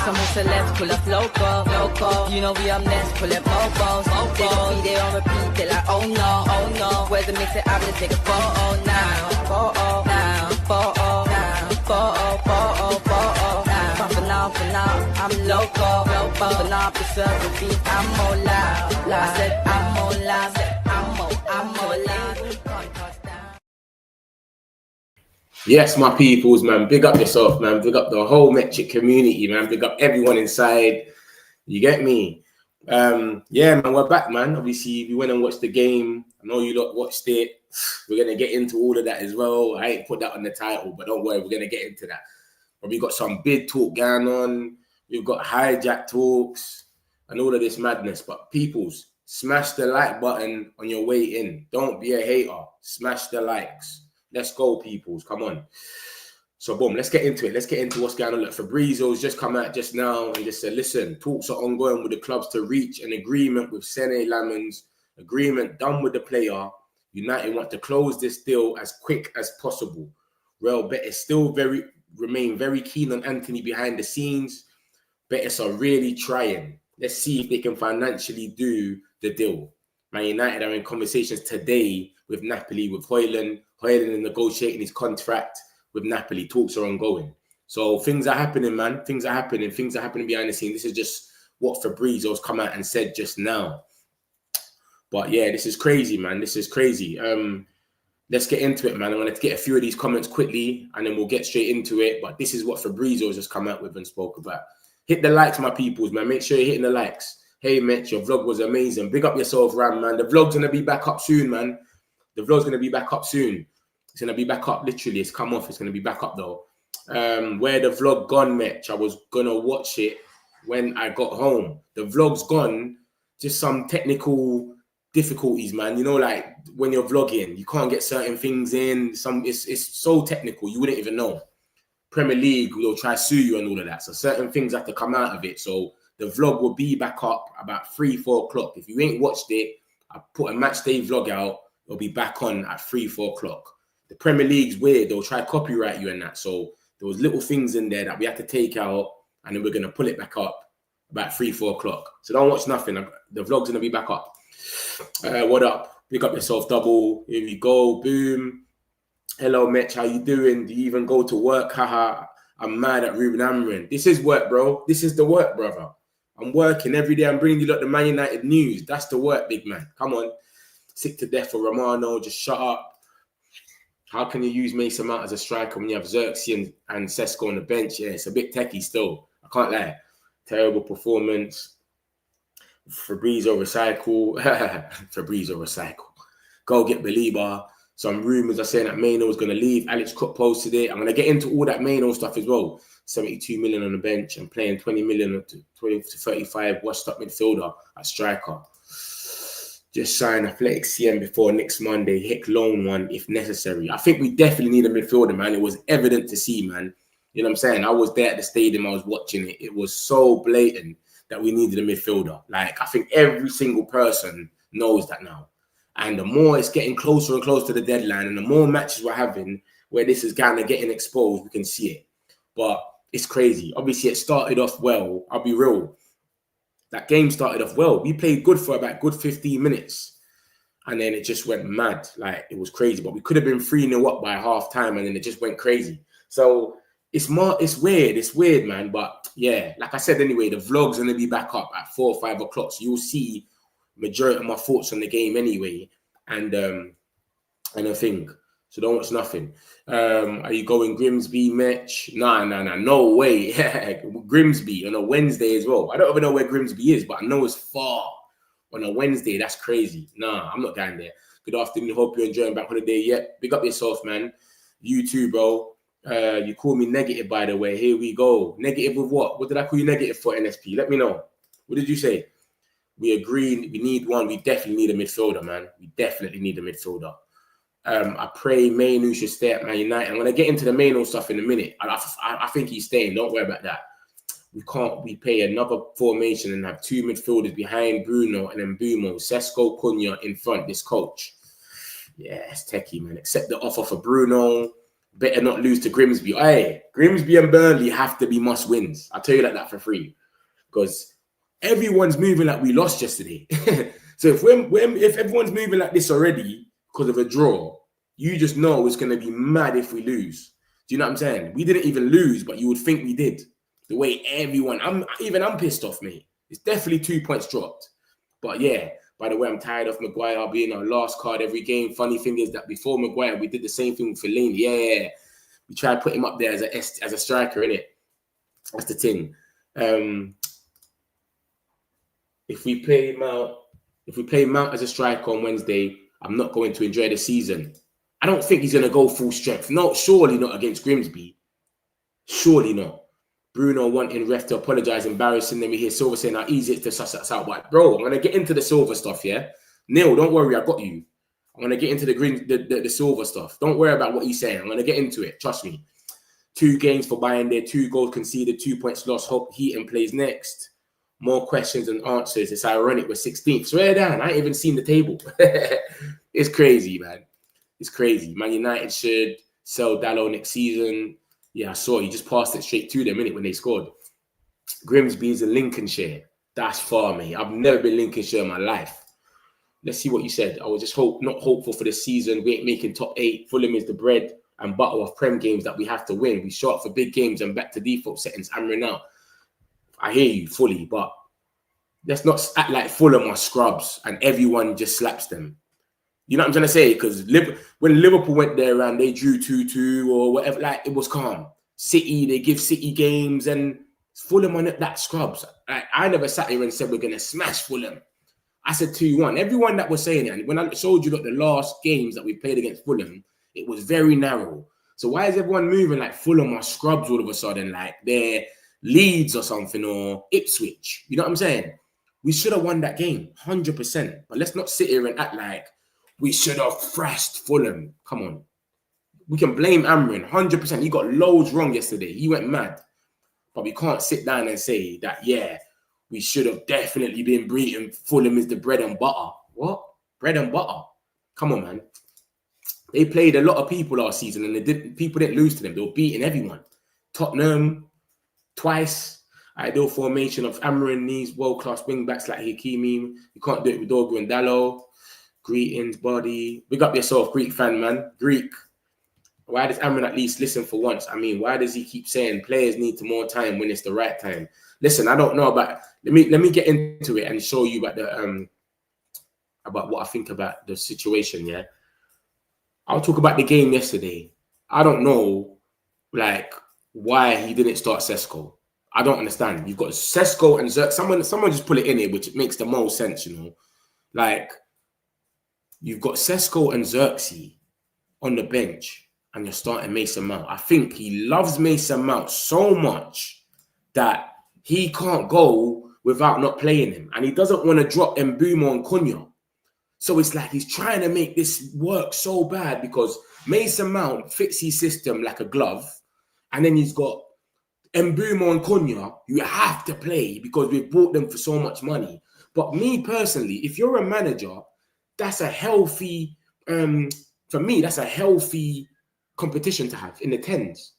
Someone said let's pull up local. You know we up next, pull up mobos. They gon' be there on repeat, they like oh no. Where's the mix it up, let's take a photo now. For now, I'm local. For now, preserve the beat, I'm more loud. I said I'm more loud, I'm more loud. Yes, my peoples, man. Big up yourself, man. Big up the whole Metric community, man. Big up everyone inside. You get me? Yeah, man, we're back, man. Obviously, if you went and watched the game, I know you lot watched it. We're going to get into all of that as well. I ain't put that on the title, but don't worry, we're going to get into that. But we got some bid talk going on. We've got hijack talks and all of this madness. But peoples, smash the like button on your way in. Don't be a hater. Smash the likes. Let's go, peoples. Come on. So, boom, let's get into it. Let's get into what's going on. Look, Fabrizio's just come out just now and just said, listen, talks are ongoing with the clubs to reach an agreement with Lammans. Agreement done with the player. United want to close this deal as quick as possible. Real Betis still remain very keen on Anthony behind the scenes. Betis are really trying. Let's see if they can financially do the deal. Man United are in conversations today with Napoli, with Hojlund. Hojlund is negotiating his contract with Napoli. Talks are ongoing. So things are happening, man. Things are happening. Things are happening behind the scenes. This is just what Fabrizio's come out and said just now. But yeah, this is crazy, man. This is crazy. Let's get into it, man. I'm going to get a few of these comments quickly and then we'll get straight into it. But this is what Fabrizio's just come out with and spoke about. Hit the likes, my peoples, man. Make sure you're hitting the likes. Hey, Mitch, your vlog was amazing. Big up yourself, Ram, man. The vlog's going to be back up soon, man. The vlog's going to be back up soon. It's going to be back up, literally. It's come off. It's going to be back up, though. Where the vlog gone, Mitch? I was going to watch it when I got home. The vlog's gone. Just some technical difficulties, man. You know, like when you're vlogging, you can't get certain things in. It's so technical, you wouldn't even know. Premier League will try to sue you and all of that. So certain things have to come out of it. So the vlog will be back up about 3-4 o'clock. If you ain't watched it, I put a Matchday vlog out. It'll be back on at 3-4 o'clock. The Premier League's weird. They'll try to copyright you and that. So there was little things in there that we had to take out, and then we're going to pull it back up about 3-4 o'clock. So don't watch nothing. The vlog's going to be back up. What up? Pick up yourself, double. Here we go. Boom. Hello, Mitch. How you doing? Do you even go to work? Haha. I'm mad at Ruben Amorim. This is work, bro. This is the work, brother. I'm working every day. I'm bringing you the Man United news. That's the work, big man. Come on. Sick to death for Romano. Just shut up. How can you use Mason Mount as a striker when you have Xerxes and Sesko on the bench? Yeah, it's a bit techie still. I can't lie. Terrible performance. Fabrizio recycle. Fabrizio recycle. Go get Baleba. Some rumours are saying that Mainoo is going to leave. Alex Cook posted it. I'm going to get into all that Mainoo stuff as well. 72 million on the bench and playing 20 million to 20 to 35 washed up midfielder at striker. Just sign Athletic CM before next Monday. Hick loan one if necessary. I think we definitely need a midfielder, man. It was evident to see, man. You know what I'm saying? I was there at the stadium. I was watching it. It was so blatant that we needed a midfielder. Like, I think every single person knows that now. And the more it's getting closer and closer to the deadline and the more matches we're having where this is kind of getting exposed, we can see it. But it's crazy. Obviously, it started off well. I'll be real. That game started off well. We played good for about good 15 minutes. And then it just went mad. Like, it was crazy. But we could have been 3-0 up by half time and then it just went crazy. So it's weird. It's weird, man. But yeah, like I said anyway, the vlog's going to be back up at 4 or 5 o'clock. So you'll see majority of my thoughts on the game anyway, and I think so. Don't watch nothing. Are you going Grimsby, Mitch? Nah, no way. Grimsby on a Wednesday as well. I don't even know where Grimsby is, but I know it's far on a Wednesday. That's crazy. Nah, I'm not going there. Good afternoon. Hope you're enjoying back holiday. Yep. Big up yourself, man. You too, bro. You call me negative, by the way. Here we go. Negative with what? What did I call you negative for, NSP? Let me know. What did you say? We agreed we need one. We definitely need a midfielder, man. We definitely need a midfielder. I pray Mainoo should stay at Man United. I'm going to get into the Mainoo stuff in a minute. I think he's staying. Don't worry about that. We play another formation and have 2 midfielders behind Bruno and then Bumo. Sesko, Cunha in front, this coach. Yeah, it's techie, man. Accept the offer for Bruno. better not lose to Grimsby. Hey, Grimsby and Burnley have to be must wins. I'll tell you like that for free. Because everyone's moving like we lost yesterday. So if everyone's moving like this already because of a draw, you just know it's going to be mad if we lose. Do you know what I'm saying? We didn't even lose, but you would think we did. The way everyone, I'm pissed off, mate. It's definitely 2 points dropped. But yeah, by the way, I'm tired of Maguire being our last card every game. Funny thing is that before Maguire, we did the same thing with Fellaini. Yeah. We tried to put him up there as a striker, innit? That's the thing. If we play Mount as a striker on Wednesday, I'm not going to enjoy the season. I don't think he's going to go full strength. No, surely not against Grimsby. Surely not. Bruno wanting ref to apologise, embarrassing. Then we hear Silver saying how easy it's to suss us out. But bro, I'm going to get into the Silver stuff, yeah? Neil, don't worry, I got you. I'm going to get into the Silver stuff. Don't worry about what he's saying. I'm going to get into it. Trust me. 2 games for Bayern there, 2 goals conceded, 2 points lost. Hope Heaton plays next. More questions than answers. It's ironic. We're 16th. Swear down. I ain't even seen the table. It's crazy, man. It's crazy. Man United should sell Dalot next season. Yeah, I saw. You just passed it straight to them, innit, when they scored. Grimsby is in Lincolnshire. That's far, mate. I've never been Lincolnshire in my life. Let's see what you said. I was just not hopeful for this season. We ain't making top 8. Fulham is the bread and butter of Prem games that we have to win. We show up for big games and back to default settings. I'm out. I hear you fully, but let's not act like Fulham are scrubs and everyone just slaps them. You know what I'm trying to say? Because when Liverpool went there and they drew 2-2 or whatever, like, it was calm. City, they give City games, and Fulham are not that scrubs. I never sat here and said we're going to smash Fulham. I said 2-1. Everyone that was saying it, and when I showed you the last games that we played against Fulham, it was very narrow. So why is everyone moving like Fulham are scrubs all of a sudden, like they're Leeds or something, or Ipswich? You know what I'm saying? We should have won that game, 100%. But let's not sit here and act like we should have thrashed Fulham. Come on. We can blame Amrin, 100%. He got loads wrong yesterday. He went mad. But we can't sit down and say that, yeah, we should have definitely been beaten. Fulham is the bread and butter. What? Bread and butter? Come on, man. They played a lot of people last season, and people didn't lose to them. They were beating everyone. Tottenham, twice. Ideal formation of Amrin, needs world-class wing-backs like Hakimi. You can't do it with Dorgu and Dalot. Greetings, buddy. Big up yourself, Greek fan, man. Greek. Why does Amrin at least listen for once? I mean, why does he keep saying players need more time when it's the right time? Listen, I don't know about. Let me get into it and show you about what I think about the situation. Yeah, I'll talk about the game yesterday. I don't know, like, why he didn't start Sesko. I don't understand. You've got Sesko and Zerk. Someone just put it in here, which makes the most sense, you know. Like, you've got Sesko and Xerxes on the bench, and you're starting Mason Mount. I think he loves Mason Mount so much that he can't go without not playing him. And he doesn't want to drop Mbeumo and Cunha. So it's like he's trying to make this work so bad because Mason Mount fits his system like a glove. And then he's got Mbeumo and Cunha, you have to play because we've bought them for so much money. But me personally, if you're a manager, that's a healthy, for me, that's a healthy competition to have in the 10s.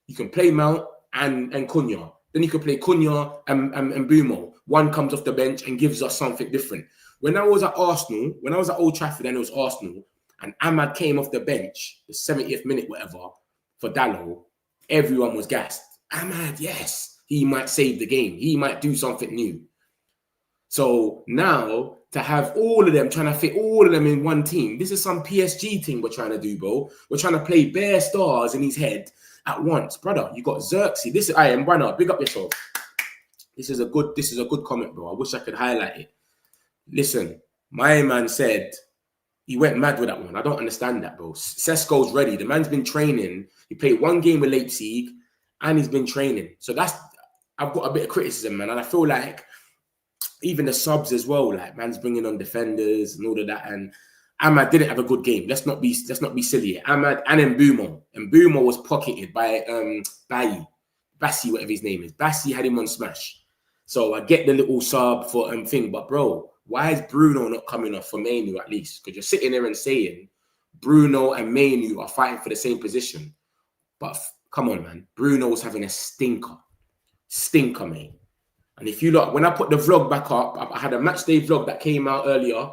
You can play Mount and Cunha. Then you can play Cunha and Mbeumo. One comes off the bench and gives us something different. When I was at Arsenal, when I was at Old Trafford and it was Arsenal, and Ahmad came off the bench, the 70th minute, whatever, for Dalot, everyone was gassed. Ahmad, yes, he might save the game. He might do something new. So now, to have all of them, trying to fit all of them in one team, this is some PSG thing we're trying to do, bro. We're trying to play bare stars in his head at once. Brother, you got Xerxes. This is, I am, Brother, big up yourself. This is a good comment, bro. I wish I could highlight it. Listen, my man said he went mad with that one. I don't understand that, bro. Sesko's ready. The man's been training. He played one game with Leipzig and he's been training. So I've got a bit of criticism, man. And I feel like even the subs as well, like, man's bringing on defenders and all of that. And Ahmad didn't have a good game. Let's not be silly. Ahmad and Mbeumo. Mbeumo was pocketed by Bassi, whatever his name is. Bassi had him on smash. So I get the little sub for thing, but bro, why is Bruno not coming off for Mainoo at least? Because you're sitting there and saying Bruno and Mainoo are fighting for the same position. But come on, man. Bruno's having a stinker. Stinker, mate. And if you look, when I put the vlog back up, I had a matchday vlog that came out earlier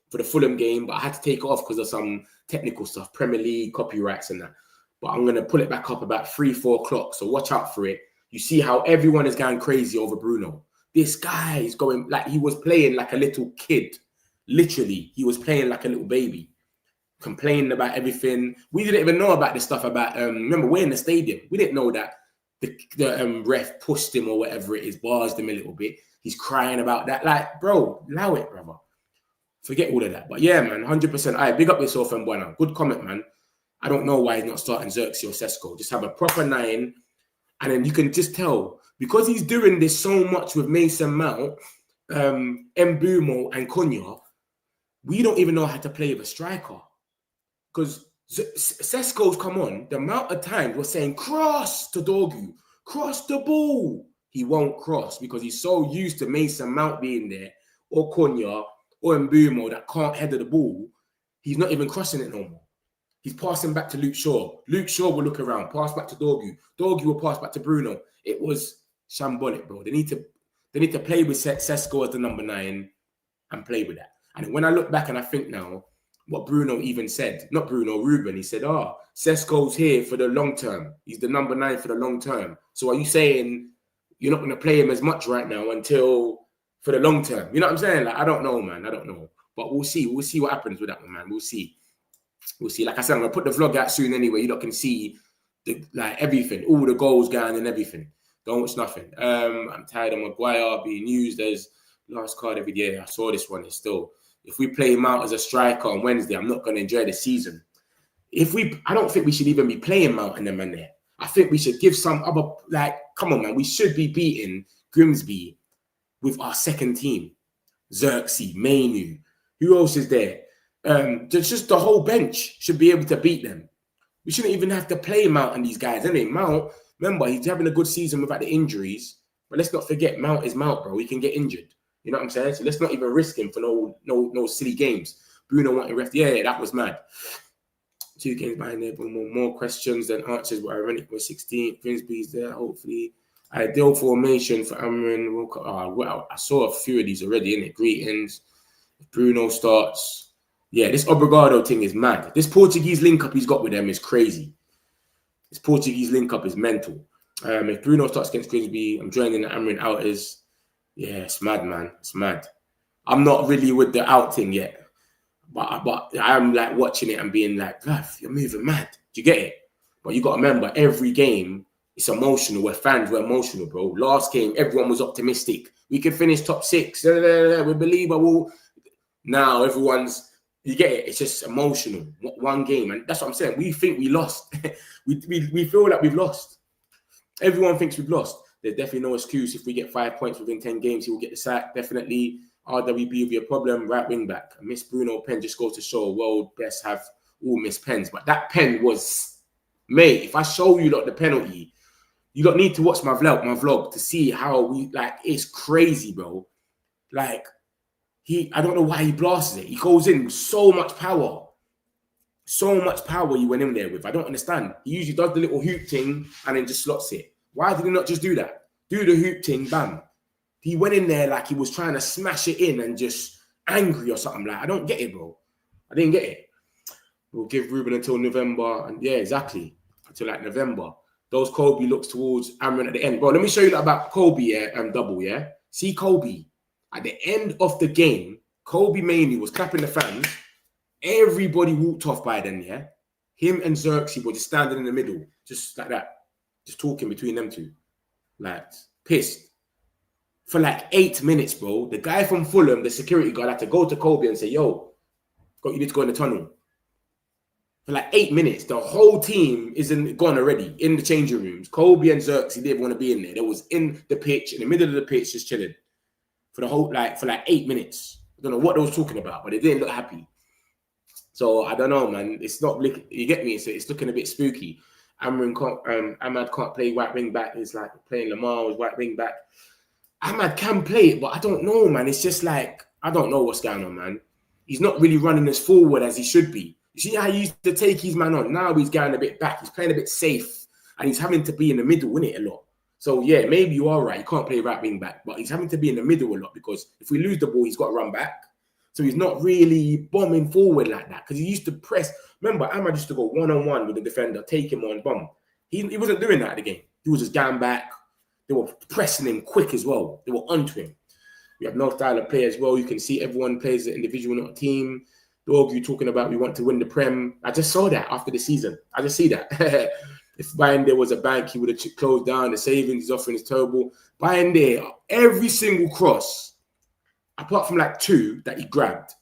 for the Fulham game, but I had to take it off because of some technical stuff, Premier League, copyrights and that. But I'm going to pull it back up about 3-4 o'clock. So watch out for it. You see how everyone is going crazy over Bruno. This guy is going like he was playing like a little kid. Literally, he was playing like a little baby. Complaining about everything. We didn't even know about this stuff about, remember, we're in the stadium. We didn't know that the ref pushed him or whatever it is, barsed him a little bit. He's crying about that. Like, bro, allow it, brother. Forget all of that. But yeah, man, 100%. All right, big up yourself, and Buena. Good comment, man. I don't know why he's not starting Xerxes or Sesko. Just have a proper 9. And then you can just tell, because he's doing this so much with Mason Mount, Mbumo and Cunha, we don't even know how to play with a striker. Because Sesko's come on, the amount of times we're saying, cross to Dorgu, cross the ball. He won't cross because he's so used to Mason Mount being there, or Cunha, or Mbumo that can't header the ball. He's not even crossing it no more. He's passing back to Luke Shaw. Luke Shaw will look around, pass back to Dorgu. Dorgu will pass back to Bruno. It was shambolic, bro. They need to play with Sesko as the number 9 and play with that. And when I look back and I think now, what Bruno even said, not Bruno, Ruben, he said, Sesko's here for the long term. He's the number 9 for the long term. So are you saying you're not going to play him as much right now until for the long term? You know what I'm saying? Like, I don't know, man. I don't know. But we'll see. We'll see what happens with that one, man. We'll see. We'll see. Like I said, I'm going to put the vlog out soon anyway. You lot can see everything, all the goals going and everything. Don't watch nothing. I'm tired of Maguire being used as last card every day. I saw this one. It's still, if we play him out as a striker on Wednesday, I'm not going to enjoy the season. I don't think we should even be playing Mount and them in there. I think we should give some other, come on, man. We should be beating Grimsby with our second team. Xerxes, Mainoo. Who else is there? Just the whole bench should be able to beat them. We shouldn't even have to play Mount and these guys. Anyway, Mount, remember, he's having a good season without the injuries. But let's not forget, Mount is Mount, bro. He can get injured. You know what I'm saying? So let's not even risk him for no silly games. Bruno wanting ref. Yeah, that was mad. 2 games behind there, but more questions than answers. But ironic was 16th. Grimsby's there, hopefully. Ideal formation for Amrin. Well, I saw a few of these already, innit? Greetings. If Bruno starts. Yeah, this Obrigado thing is mad. This Portuguese link-up he's got with them is crazy. This Portuguese link-up is mental. If Bruno starts against Grimsby, I'm joining the Amrin outers. Yeah, it's mad, man. It's mad. I'm not really with the out thing yet. But I'm like watching it and being like, Gav, you're moving mad. Do you get it? But you got to remember, every game, it's emotional. We're fans, we're emotional, bro. Last game, everyone was optimistic. We could finish top 6. We believe I will. Now everyone's, you get it? It's just emotional. One game. And that's what I'm saying. We think we lost. we feel like we've lost. Everyone thinks we've lost. There's definitely no excuse. If we get 5 points within 10 games, he will get the sack. Definitely. RWB will be a problem. Right wing back. Miss Bruno pen just goes to show world best have all missed pens. But that pen was, mate, if I show you lot the penalty, you don't need to watch my vlog to see how we, it's crazy, bro. I don't know why he blasts it. He goes in with so much power. So much power you went in there with. I don't understand. He usually does the little hoop thing and then just slots it. Why did he not just do that? Do the hoop thing, bam. He went in there like he was trying to smash it in and just angry or something. I don't get it, bro. I didn't get it. We'll give Ruben until November. And yeah, exactly. Until November. Those Kobbie looks towards Amrin at the end. Bro, let me show you about Kobbie double, yeah? See Kobbie. At the end of the game, Kobbie Mainoo was clapping the fans. Everybody walked off by then, yeah? Him and Xerxes were just standing in the middle. Just like that. Just talking between them two. Pissed. For 8 minutes, bro. The guy from Fulham, the security guard, had to go to Kobbie and say, yo, you need to go in the tunnel. For 8 minutes, the whole team isn't gone already in the changing rooms. Kobbie and Xerxes didn't want to be in there. They was in the pitch, in the middle of the pitch, just chilling. For the whole, for 8 minutes. I don't know what they was talking about, but they didn't look happy. So, I don't know, man. It's not, you get me? It's looking a bit spooky. Ahmad can't play right wing back. It's like playing Lammans right wing back. Ahmad can play it, but I don't know, man. It's just I don't know what's going on, man. He's not really running as forward as he should be. You see how he used to take his man on? Now he's going a bit back. He's playing a bit safe. and he's having to be in the middle, innit, a lot. So, yeah, maybe you are right. You can't play right wing back, but he's having to be in the middle a lot because if we lose the ball, he's got to run back. So he's not really bombing forward like that because he used to press. Remember, Ahmad used to go one-on-one with the defender, take him on, bomb. He wasn't doing that at the game. He was just going back. They were pressing him quick as well. They were onto him. We have no style of play as well. You can see everyone plays as an individual, not a team. Dog, you talking about we want to win the Prem. I just saw that after the season. I just see that. If Bayern there was a bank, he would have closed down. The savings he's offering is terrible. Bayern there, every single cross, apart from like 2 that he grabbed,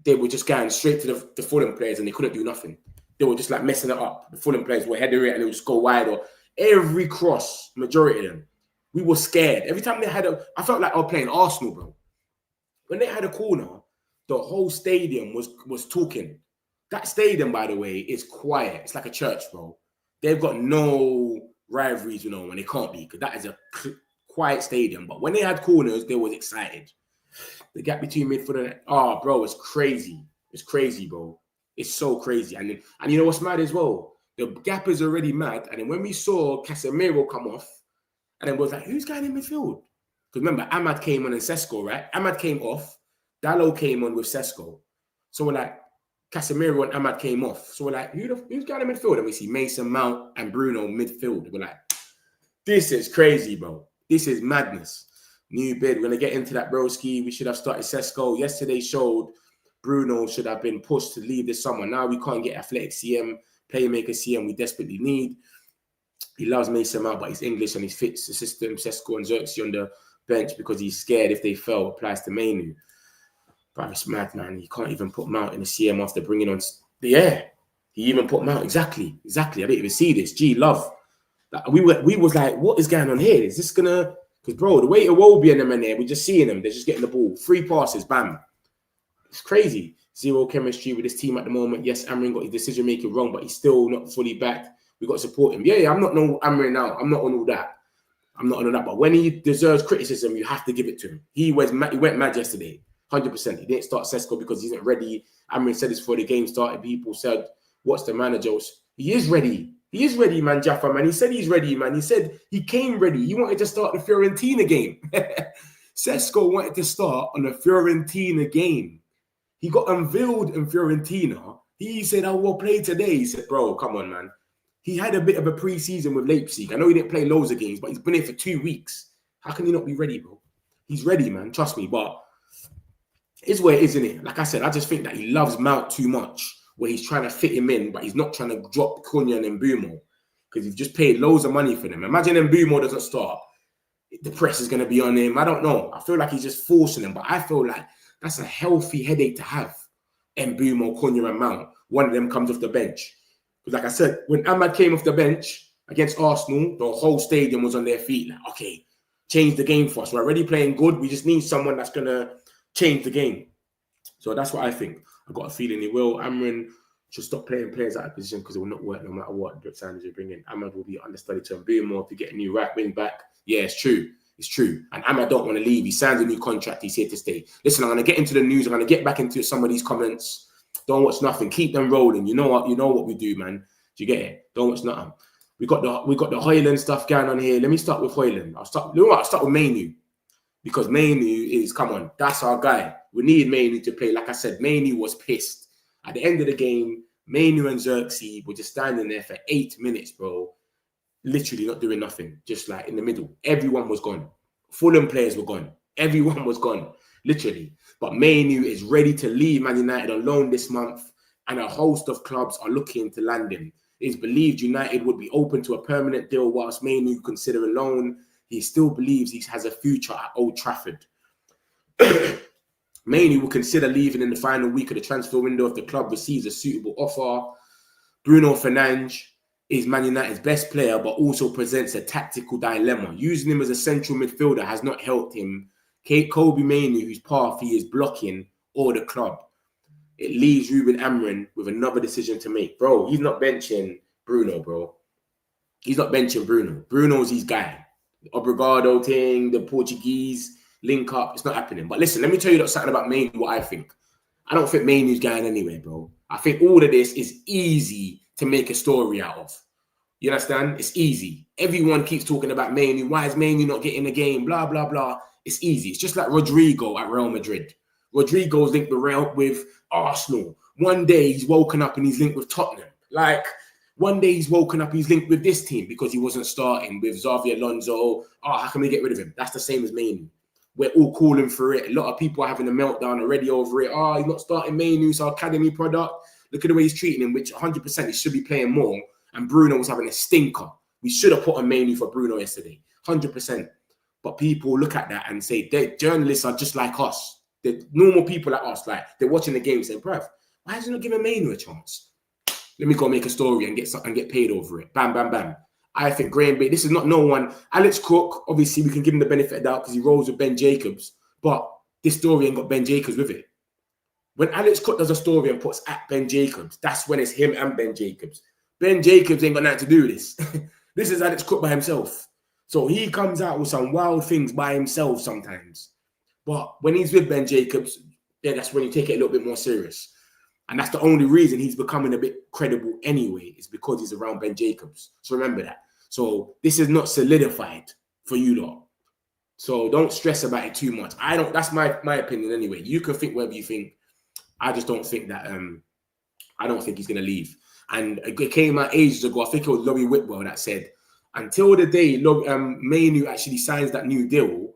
they were just going straight to the Fulham players and they couldn't do nothing. They were just like messing it up. The Fulham players were heading it and they would just go wide. Or every cross, majority of them, we were scared. Every time they had I felt like I was playing Arsenal, bro. When they had a corner, the whole stadium was talking. That stadium, by the way, is quiet. It's like a church, bro. They've got no rivalries, when they can't be, because that is a quiet stadium. But when they had corners, they was excited. The gap between midfield and bro, it's crazy. It's crazy, bro. It's so crazy. And you know what's mad as well? The gap is already mad. And then when we saw Casemiro come off, and then was like, who's going in midfield? Because remember, Ahmad came on and Sesko, right? Ahmad came off. Dallo came on with Sesko. So we're like, Casemiro and Ahmad came off. So we're like, who's going in midfield? And we see Mason Mount and Bruno midfield. We're like, this is crazy, bro. This is madness. New bid. We're going to get into that, broski. We should have started Sesko. Yesterday showed Bruno should have been pushed to leave this summer. Now we can't get athletic CM, playmaker CM we desperately need. He loves Mason Mount, but he's English and he fits the system. Sesko and Xerxes on the bench because he's scared if they fail. Applies to Mainoo. But it's mad, man. You can't even put Mount in the CM after bringing on... Yeah, he even put Mount. Exactly. I didn't even see this. Gee, love. We was like, what is going on here? Is this going to... Because, bro, the way Iwobi and them in there, we're just seeing them. They're just getting the ball. 3 passes, bam. It's crazy. 0 chemistry with this team at the moment. Yes, Amrin got his decision-making wrong, but he's still not fully backed. We got to support him. Yeah, I'm not no Amrin now. I'm not on all that. But when he deserves criticism, you have to give it to him. He went mad yesterday. 100%. He didn't start Sesko because he isn't ready. Amrin said this before the game started. People said, what's the manager? He is ready. He is ready, man, Jaffa, man. He said he's ready, man. He said he came ready. He wanted to start the Fiorentina game. Sesko wanted to start on the Fiorentina game. He got unveiled in Fiorentina. He said, I will play today. He said, bro, come on, man. He had a bit of a pre-season with Leipzig. I know he didn't play loads of games, but he's been here for 2 weeks. How can he not be ready, bro? He's ready, man. Trust me. But it's where it is, isn't it? Like I said, I just think that he loves Mount too much, where he's trying to fit him in, but he's not trying to drop Cunha and Mbeumo because he's just paid loads of money for them. Imagine Mbeumo doesn't start. The press is going to be on him. I don't know. I feel like he's just forcing him, but I feel like that's a healthy headache to have. Mbeumo, Cunha and Mount. One of them comes off the bench. Because like I said, when Ahmad came off the bench against Arsenal, the whole stadium was on their feet. Like, okay, change the game for us. We're already playing good. We just need someone that's going to change the game. So that's what I think. I've got a feeling he will. Amrin should stop playing players out of position because it will not work no matter what the signings you bring in. Ahmad will be understudy to Mbeumo to get a new right wing back. Yeah, it's true. It's true. And Ahmad don't want to leave. He signed a new contract. He's here to stay. Listen, I'm going to get into the news. I'm going to get back into some of these comments. Don't watch nothing. Keep them rolling. You know what we do, man. Do you get it? Don't watch nothing. We got the Hojlund stuff going on here. Let me start with Hojlund. I'll start with Mainoo. Because Mainoo is, come on, that's our guy. We need Mainoo to play. Like I said, Mainoo was pissed. At the end of the game, Mainoo and Xerxes were just standing there for 8 minutes, bro. Literally not doing nothing. Just like in the middle. Everyone was gone. Fulham players were gone. Everyone was gone. Literally. But Mainoo is ready to leave Man United on loan this month. And a host of clubs are looking to land him. It's believed United would be open to a permanent deal whilst Mainoo consider a loan. He still believes he has a future at Old Trafford. Mainoo will consider leaving in the final week of the transfer window if the club receives a suitable offer. Bruno Fernandes is Man United's best player, but also presents a tactical dilemma. Using him as a central midfielder has not helped him. Kobbie Mainoo, whose path he is blocking, or the club. It leaves Ruben Amorim with another decision to make. Bro, he's not benching Bruno, bro. He's not benching Bruno. Bruno's his guy. The Obrigado thing, the Portuguese link up, it's not happening. But listen, let me tell you something about Mainoo, what I think. I don't think Mainoo's going anywhere, bro. I think all of this is easy to make a story out of. You understand? It's easy. Everyone keeps talking about Mainoo. Why is Mainoo not getting the game? Blah, blah, blah. It's easy. It's just like Rodrigo at Real Madrid. Rodrigo's linked with Arsenal. One day he's woken up and he's linked with Tottenham. Like, one day he's woken up, he's linked with this team because he wasn't starting with Xavi Alonso. Oh, how can we get rid of him? That's the same as Mainoo. We're all calling for it. A lot of people are having a meltdown already over it. Oh, he's not starting Mainoo, it's our academy product. Look at the way he's treating him, which 100% he should be playing more. And Bruno was having a stinker. We should have put a Mainoo for Bruno yesterday, 100%. But people look at that and say, journalists are just like us. They're normal people like us. Like, they're watching the game and saying, bruv, why is he not giving Mainoo a chance? Let me go make a story and get paid over it. Bam, bam, bam. I think Graham Bay, this is not no one. Alex Cook, obviously, we can give him the benefit of the doubt because he rolls with Ben Jacobs. But this story ain't got Ben Jacobs with it. When Alex Cook does a story and puts at Ben Jacobs, that's when it's him and Ben Jacobs. Ben Jacobs ain't got nothing to do with this. This is Alex Cook by himself. So he comes out with some wild things by himself sometimes. But when he's with Ben Jacobs, yeah, that's when you take it a little bit more serious. And that's the only reason he's becoming a bit credible anyway, is because he's around Ben Jacobs. So remember that. So this is not solidified for you lot. So don't stress about it too much. That's my opinion anyway. You can think whatever you think. I just don't think that, I don't think he's going to leave. And it came out ages ago, I think it was Laurie Whitwell that said, until the day Mainoo actually signs that new deal,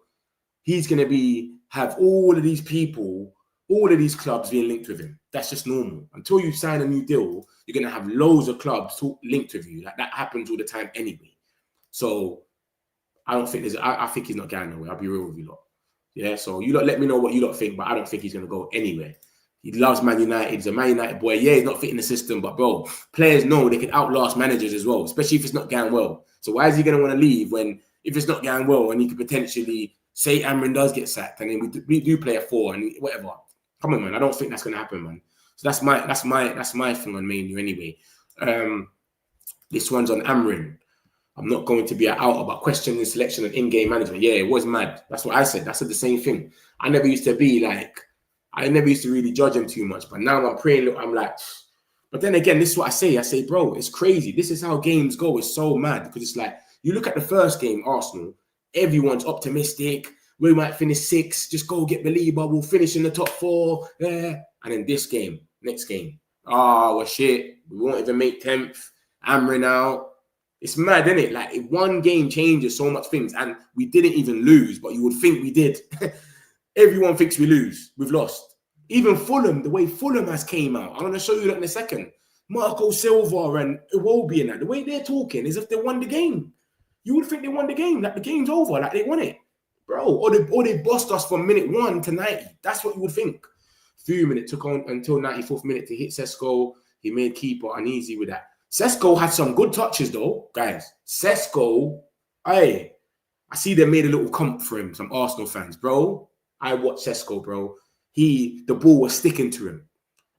he's going to have all of these people, all of these clubs being linked with him. That's just normal. Until you sign a new deal, you're going to have loads of clubs linked with you. Like, that happens all the time anyway. So I don't think I think he's not going nowhere. I'll be real with you lot. Yeah, so you lot let me know what you lot think, but I don't think he's going to go anywhere. He loves Man United. He's a Man United boy. Yeah, he's not fitting the system, but bro, players know they can outlast managers as well, especially if it's not going well. So why is he going to want to leave if it's not going well and he could potentially say Amrin does get sacked and then we do play a 4 and whatever? Come on, man. I don't think that's going to happen, man. So that's my thing on Mainoo anyway. This one's on Amrin. I'm not going to be out about questioning selection and in-game management. Yeah, it was mad. That's what I said. I said the same thing. I never used to really judge him too much. But now I'm praying, look, I'm like, but then again, this is what I say. I say, bro, it's crazy. This is how games go. It's so mad because it's like, you look at the first game, Arsenal, everyone's optimistic. We might finish 6th. Just go get Baleba. We'll finish in the top 4. Yeah. And then this game, next game. Oh, well, shit. We won't even make 10th. Amrin out. It's mad, isn't it? Like, one game changes so much things. And we didn't even lose, but you would think we did. Everyone thinks we lose. We've lost. Even Fulham, the way Fulham has came out. I'm going to show you that in a second. Marco Silva and Iwobi and that. The way they're talking is if they won the game. You would think they won the game. Like, the game's over. Like, they won it. Bro, or they bossed us from minute 1 to 90. That's what you would think. Few minutes took on until 94th minute to hit Sesko. He made keeper uneasy with that. Sesko had some good touches though, guys. Sesko, I see they made a little comp for him, some Arsenal fans, bro. I watched Sesko, bro. The ball was sticking to him.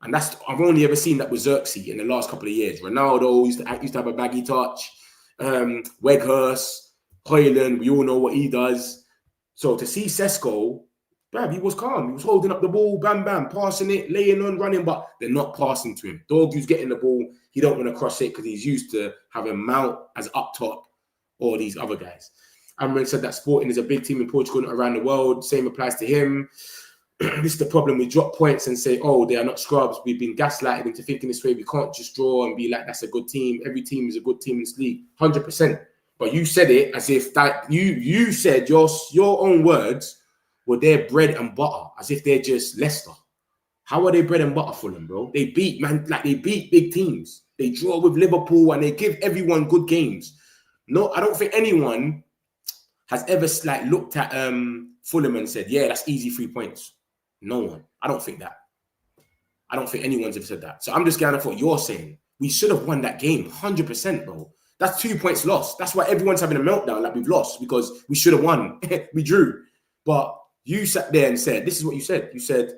And I've only ever seen that with Xerxes in the last couple of years. Ronaldo used to have a baggy touch. Weghorst, Hojlund, we all know what he does. So to see Sesko, bruv, he was calm. He was holding up the ball, bam, bam, passing it, laying on, running, but they're not passing to him. Dorgu's getting the ball. He don't want to cross it because he's used to having Mount as up top or these other guys. Amrin said that Sporting is a big team in Portugal and around the world. Same applies to him. This is the problem. We drop points and say, oh, they are not scrubs. We've been gaslighted into thinking this way. We can't just draw and be like, that's a good team. Every team is a good team in this league. 100%. But you said it as if that you said your own words were their bread and butter, as if they're just Leicester. How are they bread and butter for them, bro? They beat big teams. They draw with Liverpool and they give everyone good games. No, I don't think anyone has ever looked at Fulham and said, yeah, that's easy 3 points. No one. I don't think that. I don't think anyone's ever said that. So I'm just going off what you're saying. We should have won that game, 100%, bro. That's 2 points lost. That's why everyone's having a meltdown like we've lost, because we should have won. We drew. But you sat there and said, this is what you said. You said,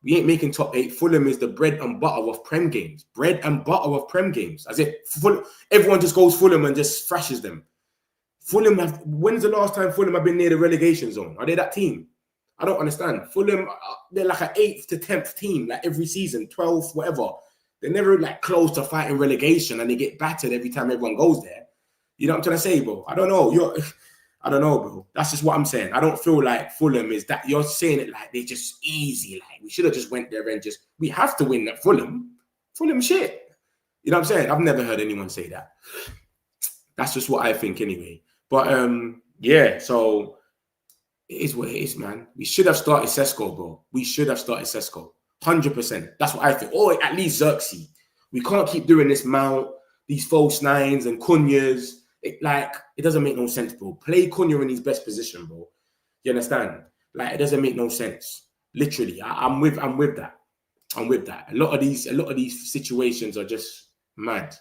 we ain't making top 8. Fulham is the bread and butter of Prem games. Bread and butter of Prem games. As if everyone just goes Fulham and just thrashes them. When's the last time Fulham have been near the relegation zone? Are they that team? I don't understand. Fulham, they're like an 8th to 10th team, like every season, 12th, whatever. They're never like close to fighting relegation, and they get battered every time everyone goes there. You know what I'm trying to say, bro? I don't know. I don't know, bro. That's just what I'm saying. I don't feel like Fulham is that. You're saying it like they're just easy. Like we should have just went there and just, we have to win at Fulham. Fulham shit. You know what I'm saying? I've never heard anyone say that. That's just what I think anyway. But yeah, so it is what it is, man. We should have started Sesko, bro. We should have started Sesko. 100%. That's what I think. Or at least Xerxes. We can't keep doing this Mount, these false nines and Cunhas. It doesn't make no sense, bro. Play Cunha in his best position, bro. You understand? Like, it doesn't make no sense. Literally, I'm with that. I'm with that. A lot of these situations are just mad.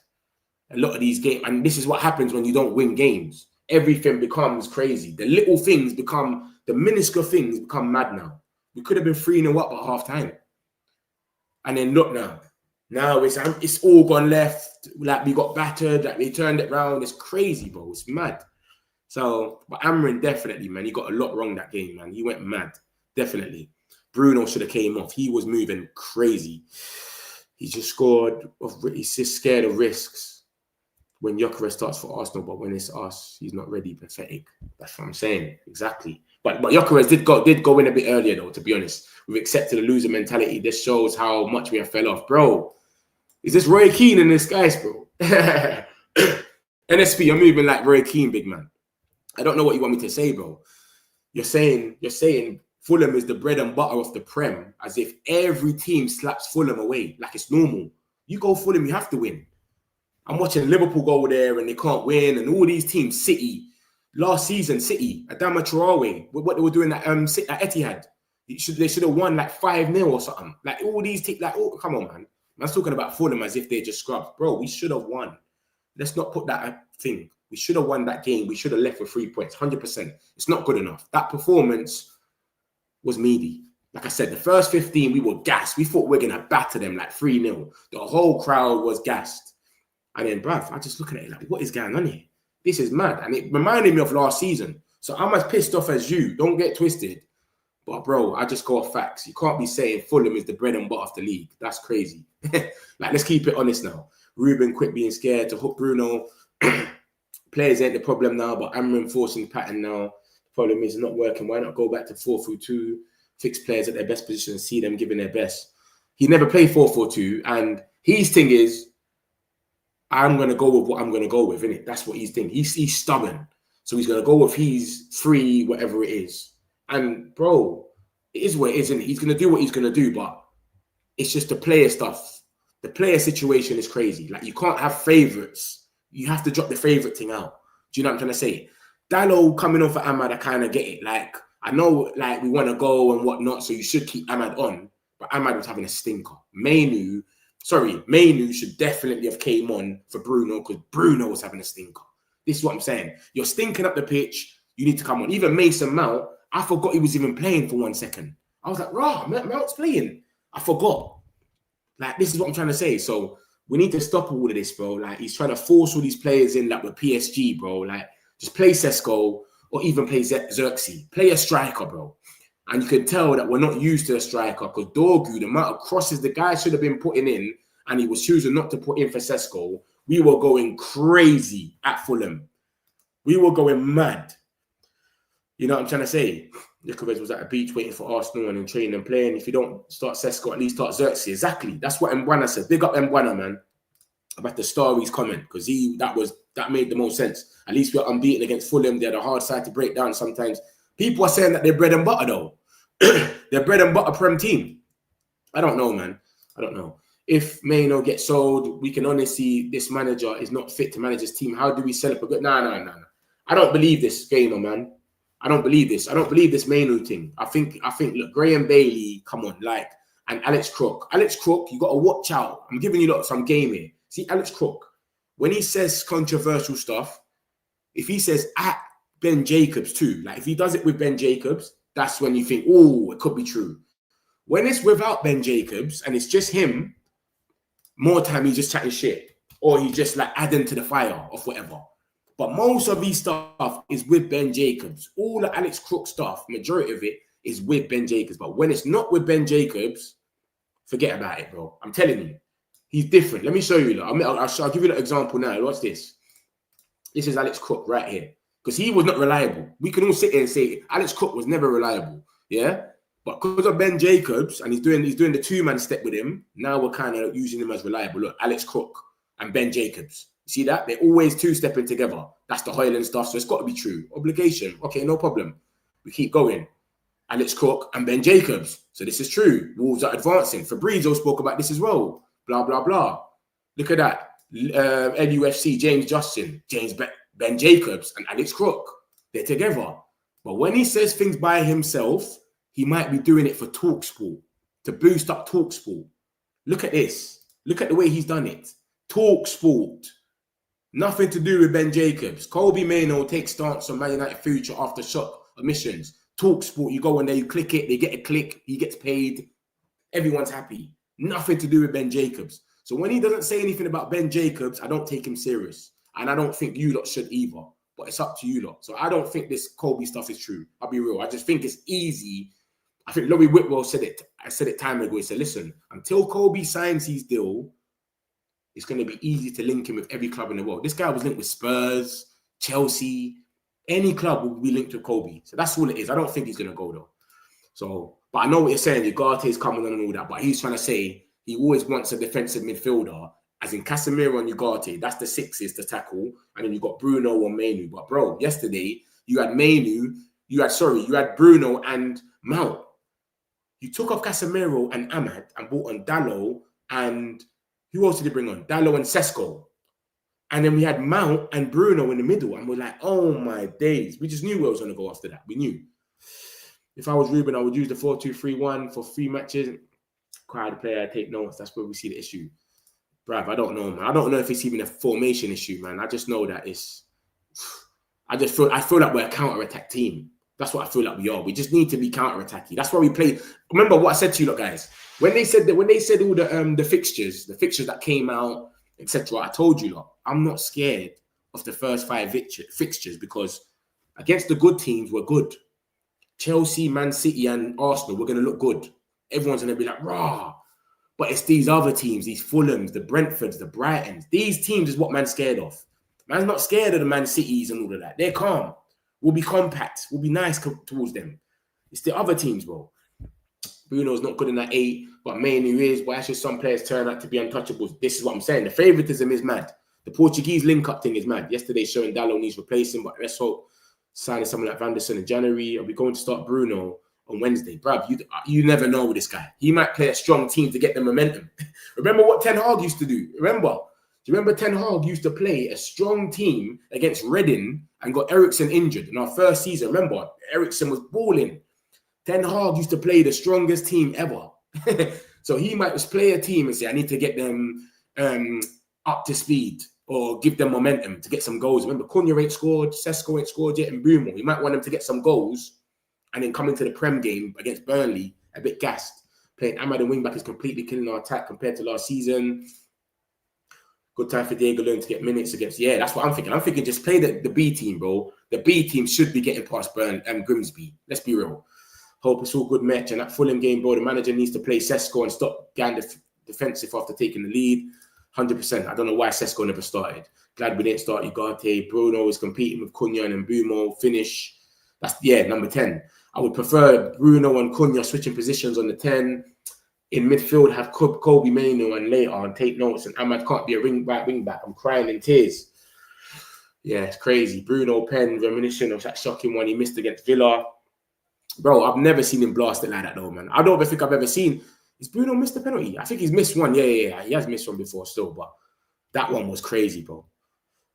A lot of these games, and this is what happens when you don't win games. Everything becomes crazy. The little things become, the minuscule things become mad now. We could have been 3-0 up at half time. And then look now. Now it's all gone left. Like we got battered. Like they turned it round. It's crazy, bro. It's mad. So, but Amrin definitely, man, he got a lot wrong that game, man. He went mad. Definitely. Bruno should have came off. He was moving crazy. He just scored. He's just scared of risks when Gyökeres starts for Arsenal, but when it's us, he's not ready. Pathetic. That's what I'm saying. Exactly. But Gyökeres did go in a bit earlier, though, to be honest. We've accepted a loser mentality. This shows how much we have fell off. Bro, is this Roy Keane in this, guys, bro? NSP, you're moving like Roy Keane, big man. I don't know what you want me to say, bro. You're saying Fulham is the bread and butter of the Prem, as if every team slaps Fulham away like it's normal. You go Fulham, you have to win. I'm watching Liverpool go there and they can't win, and all these teams, City, last season, City, Adama Traore, what they were doing at Etihad. They should have won like 5-0 or something. Like all these teams, like, oh, come on, man. I'm talking about Fulham as if they're just scrubs. Bro, we should have won. Let's not put that thing. We should have won that game. We should have left with 3 points, 100%. It's not good enough. That performance was meaty. Like I said, the first 15, we were gassed. We thought we were going to batter them like 3-0. The whole crowd was gassed. And then, bruv, I just looking at it like, what is going on here? This is mad. And it reminded me of last season. So I'm as pissed off as you. Don't get twisted. But, bro, I just go off facts. You can't be saying Fulham is the bread and butter of the league. That's crazy. Like, let's keep it honest now. Ruben quit being scared to hook Bruno. Players ain't the problem now, but I'm reinforcing pattern now. The problem is not working. Why not go back to 4-3-2, fix players at their best position and see them giving their best? He never played 4-4-2, and his thing is, I'm going to go with what I'm going to go with, innit? That's what he's thinking. He's stubborn. So he's going to go with his 3, whatever it is. And, bro, it is what it is, innit? He's going to do what he's going to do, but it's just the player stuff. The player situation is crazy. Like, you can't have favourites. You have to drop the favourite thing out. Do you know what I'm trying to say? Dallo coming on for Ahmad, I kind of get it. Like, I know, like, we want to go and whatnot, so you should keep Ahmad on. But Ahmad was having a stinker. Mainoo should definitely have came on for Bruno because Bruno was having a stinker. This is what I'm saying. You're stinking up the pitch. You need to come on. Even Mason Mount, I forgot he was even playing for 1 second. I was like, rah, Mount's playing. I forgot. Like, this is what I'm trying to say. So we need to stop all of this, bro. Like, he's trying to force all these players in, like, with PSG, bro. Like, just play Sesko or even play Xerxes. Play a striker, bro. And you can tell that we're not used to a striker because Dorgu, the amount of crosses the guy should have been putting in and he was choosing not to put in for Sesko, we were going crazy at Fulham. We were going mad. You know what I'm trying to say? Gyökeres was at a beach waiting for Arsenal and in training and playing. If you don't start Sesko, at least start Xerxes. Exactly. That's what Mbwana said. Big up Mbwana, man. About the Starry's comment because that made the most sense. At least we're unbeaten against Fulham. They had a hard side to break down sometimes. People are saying that they're bread and butter, though. They're bread and butter Prem team. I don't know, man. I don't know. If Mainoo gets sold, we can only see this manager is not fit to manage his team. How do we sell it? No. I don't believe this gamer, man. I don't believe this. I don't believe this Mainoo thing. I think, look, Graham Bailey, come on, like, and Alex Crook. Alex Crook, you got to watch out. I'm giving you some game here. See, Alex Crook, when he says controversial stuff, if he says at Ben Jacobs too, like if he does it with Ben Jacobs, that's when you think, oh, it could be true. When it's without Ben Jacobs and it's just him, more time he's just chatting shit or he's just like adding to the fire of whatever. But most of his stuff is with Ben Jacobs. All the Alex Crook stuff, majority of it is with Ben Jacobs. But when it's not with Ben Jacobs, forget about it, bro. I'm telling you. He's different. Let me show you. I'll give you an example now. Watch this. This is Alex Cook right here. Because he was not reliable. We can all sit here and say Alex Cook was never reliable. Yeah? But because of Ben Jacobs, and he's doing the two-man step with him, now we're kind of using him as reliable. Look, Alex Cook and Ben Jacobs. You see that? They're always two-stepping together. That's the Hojlund stuff, so it's got to be true. Obligation. Okay, no problem. We keep going. Alex Cook and Ben Jacobs. So this is true. Wolves are advancing. Fabrizio spoke about this as well. Blah, blah, blah. Look at that. LUFC, James Justin, Ben Jacobs and Alex Cook. They're together. But when he says things by himself, he might be doing it for TalkSport, to boost up TalkSport. Look at this. Look at the way he's done it. TalkSport. Nothing to do with Ben Jacobs. Kobbie Mainoo takes stance on Man United future after shock omissions. TalkSport, you go on there, you click it, they get a click, he gets paid. Everyone's happy. Nothing to do with Ben Jacobs. So when he doesn't say anything about Ben Jacobs, I don't take him serious. And I don't think you lot should either. But it's up to you lot. So I don't think this Kobbie stuff is true. I'll be real. I just think it's easy. I think Laurie Whitwell said it. I said it time ago. He said, listen, until Kobbie signs his deal, it's going to be easy to link him with every club in the world. This guy was linked with Spurs, Chelsea. Any club will be linked with Kobbie. So that's all it is. I don't think he's going to go, though. So, but I know what you're saying. Ugarte is coming on and all that. But he's trying to say he always wants a defensive midfielder, as in Casemiro and Ugarte. That's the sixes to tackle. And then you've got Bruno and Mainoo. But, bro, yesterday, you had Bruno and Mount. You took off Casemiro and Ahmad and brought on Dalot and who else did they bring on? Dalot and Sesko. And then we had Mount and Bruno in the middle. And we're like, oh my days. We just knew where it was going to go after that. We knew. If I was Ruben, I would use the 4-2-3-1 for 3 matches. Quiet player, I take notes. That's where we see the issue. Bruv, I don't know, man. I don't know if it's even a formation issue, man. I just know that I feel like we're a counter-attack team. That's what I feel like we are. We just need to be counter-attacky. That's why we play. Remember what I said to you, look, guys. When they said all the fixtures that came out, etc., I told you, look, I'm not scared of the first 5 fixtures because against the good teams, we're good. Chelsea, Man City, and Arsenal, we're going to look good. Everyone's going to be like, rah. But it's these other teams, these Fulhams, the Brentfords, the Brightons. These teams is what man's scared of. Man's not scared of the Man Cities and all of that. They're calm. We'll be compact. We'll be nice towards them. It's the other teams, bro. Bruno's not good in that 8, but Mainoo is. Why should some players turn out to be untouchables? This is what I'm saying. The favoritism is mad. The Portuguese link-up thing is mad. Yesterday showing Dalot needs replacing, but let's hope signing someone like Van der Sar in January. Are we going to start Bruno on Wednesday? Bruv, you never know with this guy. He might play a strong team to get the momentum. Remember what Ten Hag used to do? Do you remember Ten Hag used to play a strong team against Reading and got Eriksen injured in our first season? Remember, Eriksen was balling. Ten Hag used to play the strongest team ever. So he might just play a team and say, I need to get them up to speed or give them momentum to get some goals. Remember, Cunha ain't scored, Sesko ain't scored yet, and Bruno. He might want them to get some goals and then come into the Prem game against Burnley a bit gassed. Playing Ahmad and wing-back is completely killing our attack compared to last season. Good time for Diego Lund to get minutes against. Yeah, that's what I'm thinking. I'm thinking just play the B team, bro. The B team should be getting past Grimsby. Let's be real. Hope it's all good match. And that Fulham game, bro, the manager needs to play Sesko and stop getting defensive after taking the lead. 100%. I don't know why Sesko never started. Glad we didn't start Ugarte. Bruno is competing with Cunha and Mbumo. Finish. That's, number 10. I would prefer Bruno and Cunha switching positions on the 10. In midfield, have Kobbie Mainoo and later and take notes. And Ahmad can't be a wing back. I'm crying in tears. Yeah, it's crazy. Bruno Penn, reminiscent of that shocking one he missed against Villa. Bro, I've never seen him blast it like that though, man. I don't think I've ever seen. Has Bruno missed a penalty? I think he's missed one. Yeah. He has missed one before still, but that one was crazy, bro.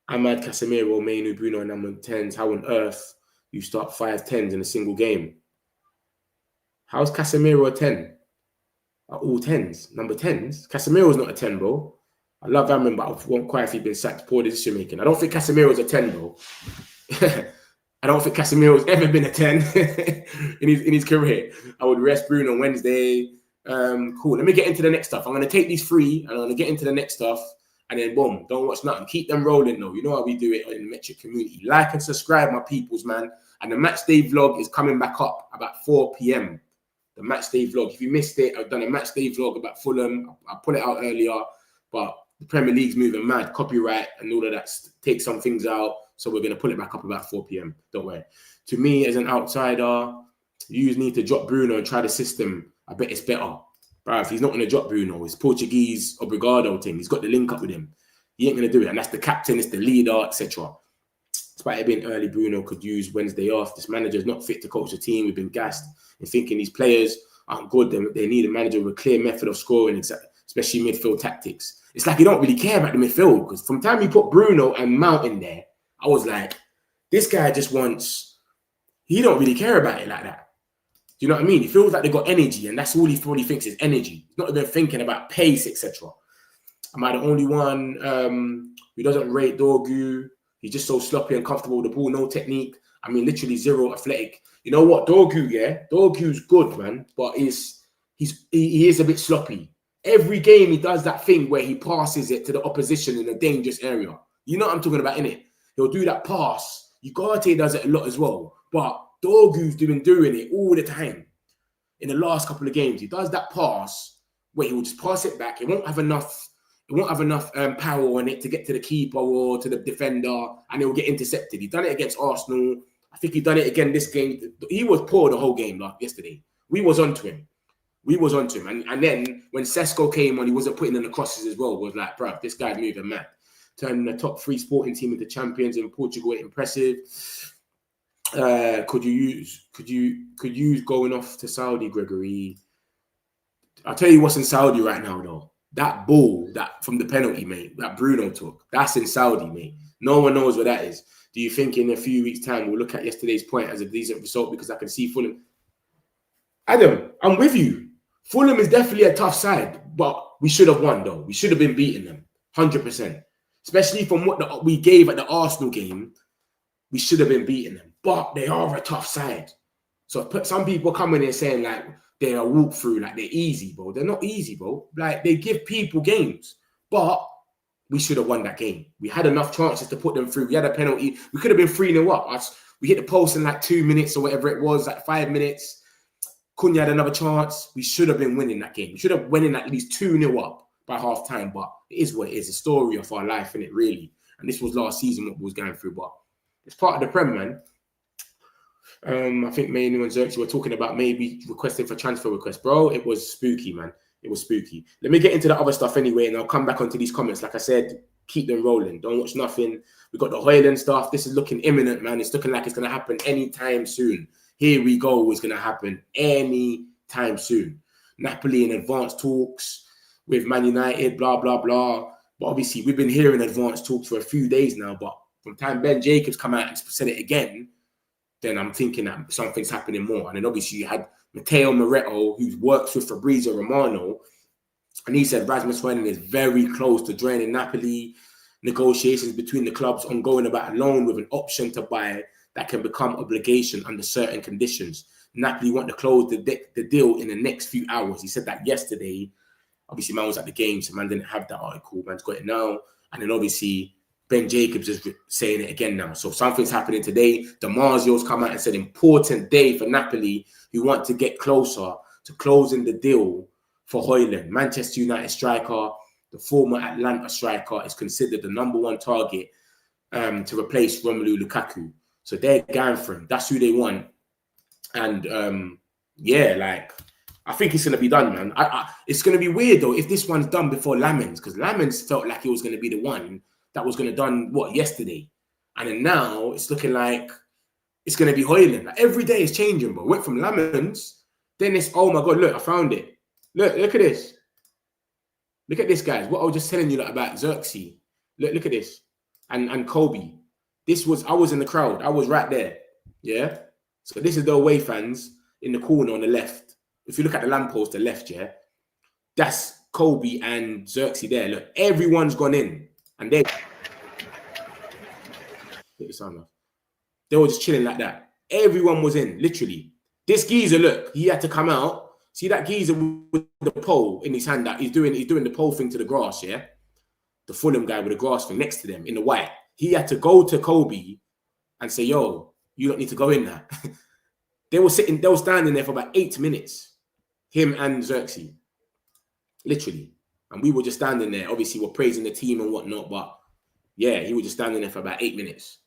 Ahmad, Casemiro, Mainoo, Bruno, and number 10s. How on earth you start 5 10s in a single game? How's Casemiro a 10? Are all 10s? Number 10s? Casemiro's not a 10, bro. I love Amrin, but I won't quite if he's been sacked. Poor decision making. I don't think Casemiro's a 10, bro. I don't think Casemiro's ever been a 10 in his career. I would rest Bruno on Wednesday. Cool. Let me get into the next stuff. I'm going to take these 3 and I'm going to get into the next stuff. And then boom, don't watch nothing. Keep them rolling though. You know how we do it in the Metric community. Like and subscribe, my peoples, man. And the Matchday vlog is coming back up about 4 p.m. The Matchday vlog. If you missed it, I've done a Matchday vlog about Fulham. I put it out earlier. but the Premier League's moving mad. Copyright and all of that take some things out. So we're going to pull it back up about 4 p.m. Don't worry. To me, as an outsider, you need to drop Bruno and try the system. I bet it's better. But if he's not going to drop Bruno, it's Portuguese Obrigado thing. He's got the link up with him. He ain't going to do it. And that's the captain, it's the leader, etc. Despite it being early, Bruno could use Wednesday off. This manager's not fit to coach the team. We've been gassed in thinking these players aren't good. They need a manager with a clear method of scoring, especially midfield tactics. It's like you don't really care about the midfield, because from the time you put Bruno and Mount in there, I was like, this guy just wants, he don't really care about it like that. Do you know what I mean? He feels like they got energy, and that's all he probably thinks is energy. He's not even thinking about pace, etc. Am I the only one who doesn't rate Dorgu? He's just so sloppy and comfortable with the ball, no technique. I mean, literally zero athletic. You know what, Dorgu, yeah? Dorgu's good, man, but he is a bit sloppy. Every game he does that thing where he passes it to the opposition in a dangerous area. You know what I'm talking about, innit? He'll do that pass. Ugarte does it a lot as well. But Dorgu's doing it all the time. In the last couple of games, he does that pass where he will just pass it back. It won't have enough power on it to get to the keeper or to the defender, and it will get intercepted. He done it against Arsenal. I think he done it again this game. He was poor the whole game yesterday. We was onto him. And then when Sesko came on, he wasn't putting in the crosses as well. It was like, bruv, this guy's moving mad. Turning the top 3 sporting team into champions in Portugal, impressive. Could you use going off to Saudi, Gregory? I'll tell you what's in Saudi right now, though. That ball that from the penalty, mate, that Bruno took, that's in Saudi, mate. No one knows where that is. Do you think in a few weeks' time we'll look at yesterday's point as a decent result because I can see Fulham? Adam, I'm with you. Fulham is definitely a tough side, but we should have won, though. We should have been beating them, 100%. Especially from what we gave at the Arsenal game, we should have been beating them. But they are a tough side. So some people coming in saying like they're a walk through, like they're easy, bro. They're not easy, bro. Like they give people games, but we should have won that game. We had enough chances to put them through. We had a penalty. We could have been 3-0 up. We hit the post in like 2 minutes or whatever it was, like 5 minutes. Cunha had another chance. We should have been winning that game. We should have winning at least 2-0 up by half time, but it is what it is. The story of our life, isn't it, really? And this was last season what we was going through, but it's part of the Prem, man. I think Mainoo and Xerxes were talking about maybe requesting for transfer requests. Bro, it was spooky, man. It was spooky. Let me get into the other stuff anyway, and I'll come back onto these comments. Like I said, keep them rolling. Don't watch nothing. We got the Hojlund stuff. This is looking imminent, man. It's looking like it's going to happen anytime soon. Here we go. It's going to happen anytime soon. Napoli in advanced talks with Man United, blah, blah, blah. But obviously, we've been hearing advanced talks for a few days now. But from the time Ben Jacobs come out and said it again, then I'm thinking that something's happening more. And then obviously you had Matteo Moretto, who works with Fabrizio Romano, and he said Rasmus Hojlund is very close to joining Napoli. Negotiations between the clubs ongoing about a loan with an option to buy that can become obligation under certain conditions. Napoli want to close the deal in the next few hours. He said that yesterday. Obviously, man was at the game, so man didn't have that article. Man's got it now. And then obviously, Ben Jacobs is saying it again now. So something's happening today. DiMarzio's come out and said important day for Napoli, who want to get closer to closing the deal for Hojlund. Manchester United striker, the former Atlanta striker, is considered the #1 target to replace Romelu Lukaku. So they're going for him. That's who they want. And yeah, like, I think it's going to be done, man. It's going to be weird, though, if this one's done before Lammans, because Lammans felt like it was going to be the one that was going to done, yesterday. And then now it's looking like it's going to be Hojlund. Like, every day is changing, bro. Went from Lammans, then it's, oh my God, look, I found it. Look at this. Look at this, guys. What I was just telling you about Xerxes. Look at this. And Kobbie. I was in the crowd. I was right there. Yeah? So this is the away fans in the corner on the left. If you look at the lamppost, the left, yeah? That's Kobbie and Xerxes there. Look, everyone's gone in. And they... They were just chilling like that. Everyone was in, literally. This geezer, look, he had to come out. See that geezer with the pole in his hand? That he's doing the pole thing to the grass, yeah? The Fulham guy with the grass thing next to them in the white. He had to go to Kobbie and say, yo, you don't need to go in there. They were standing there for about 8 minutes. Him and Xerxes. Literally. And we were just standing there. Obviously, we're praising the team and whatnot, but yeah, he was just standing there for about 8 minutes.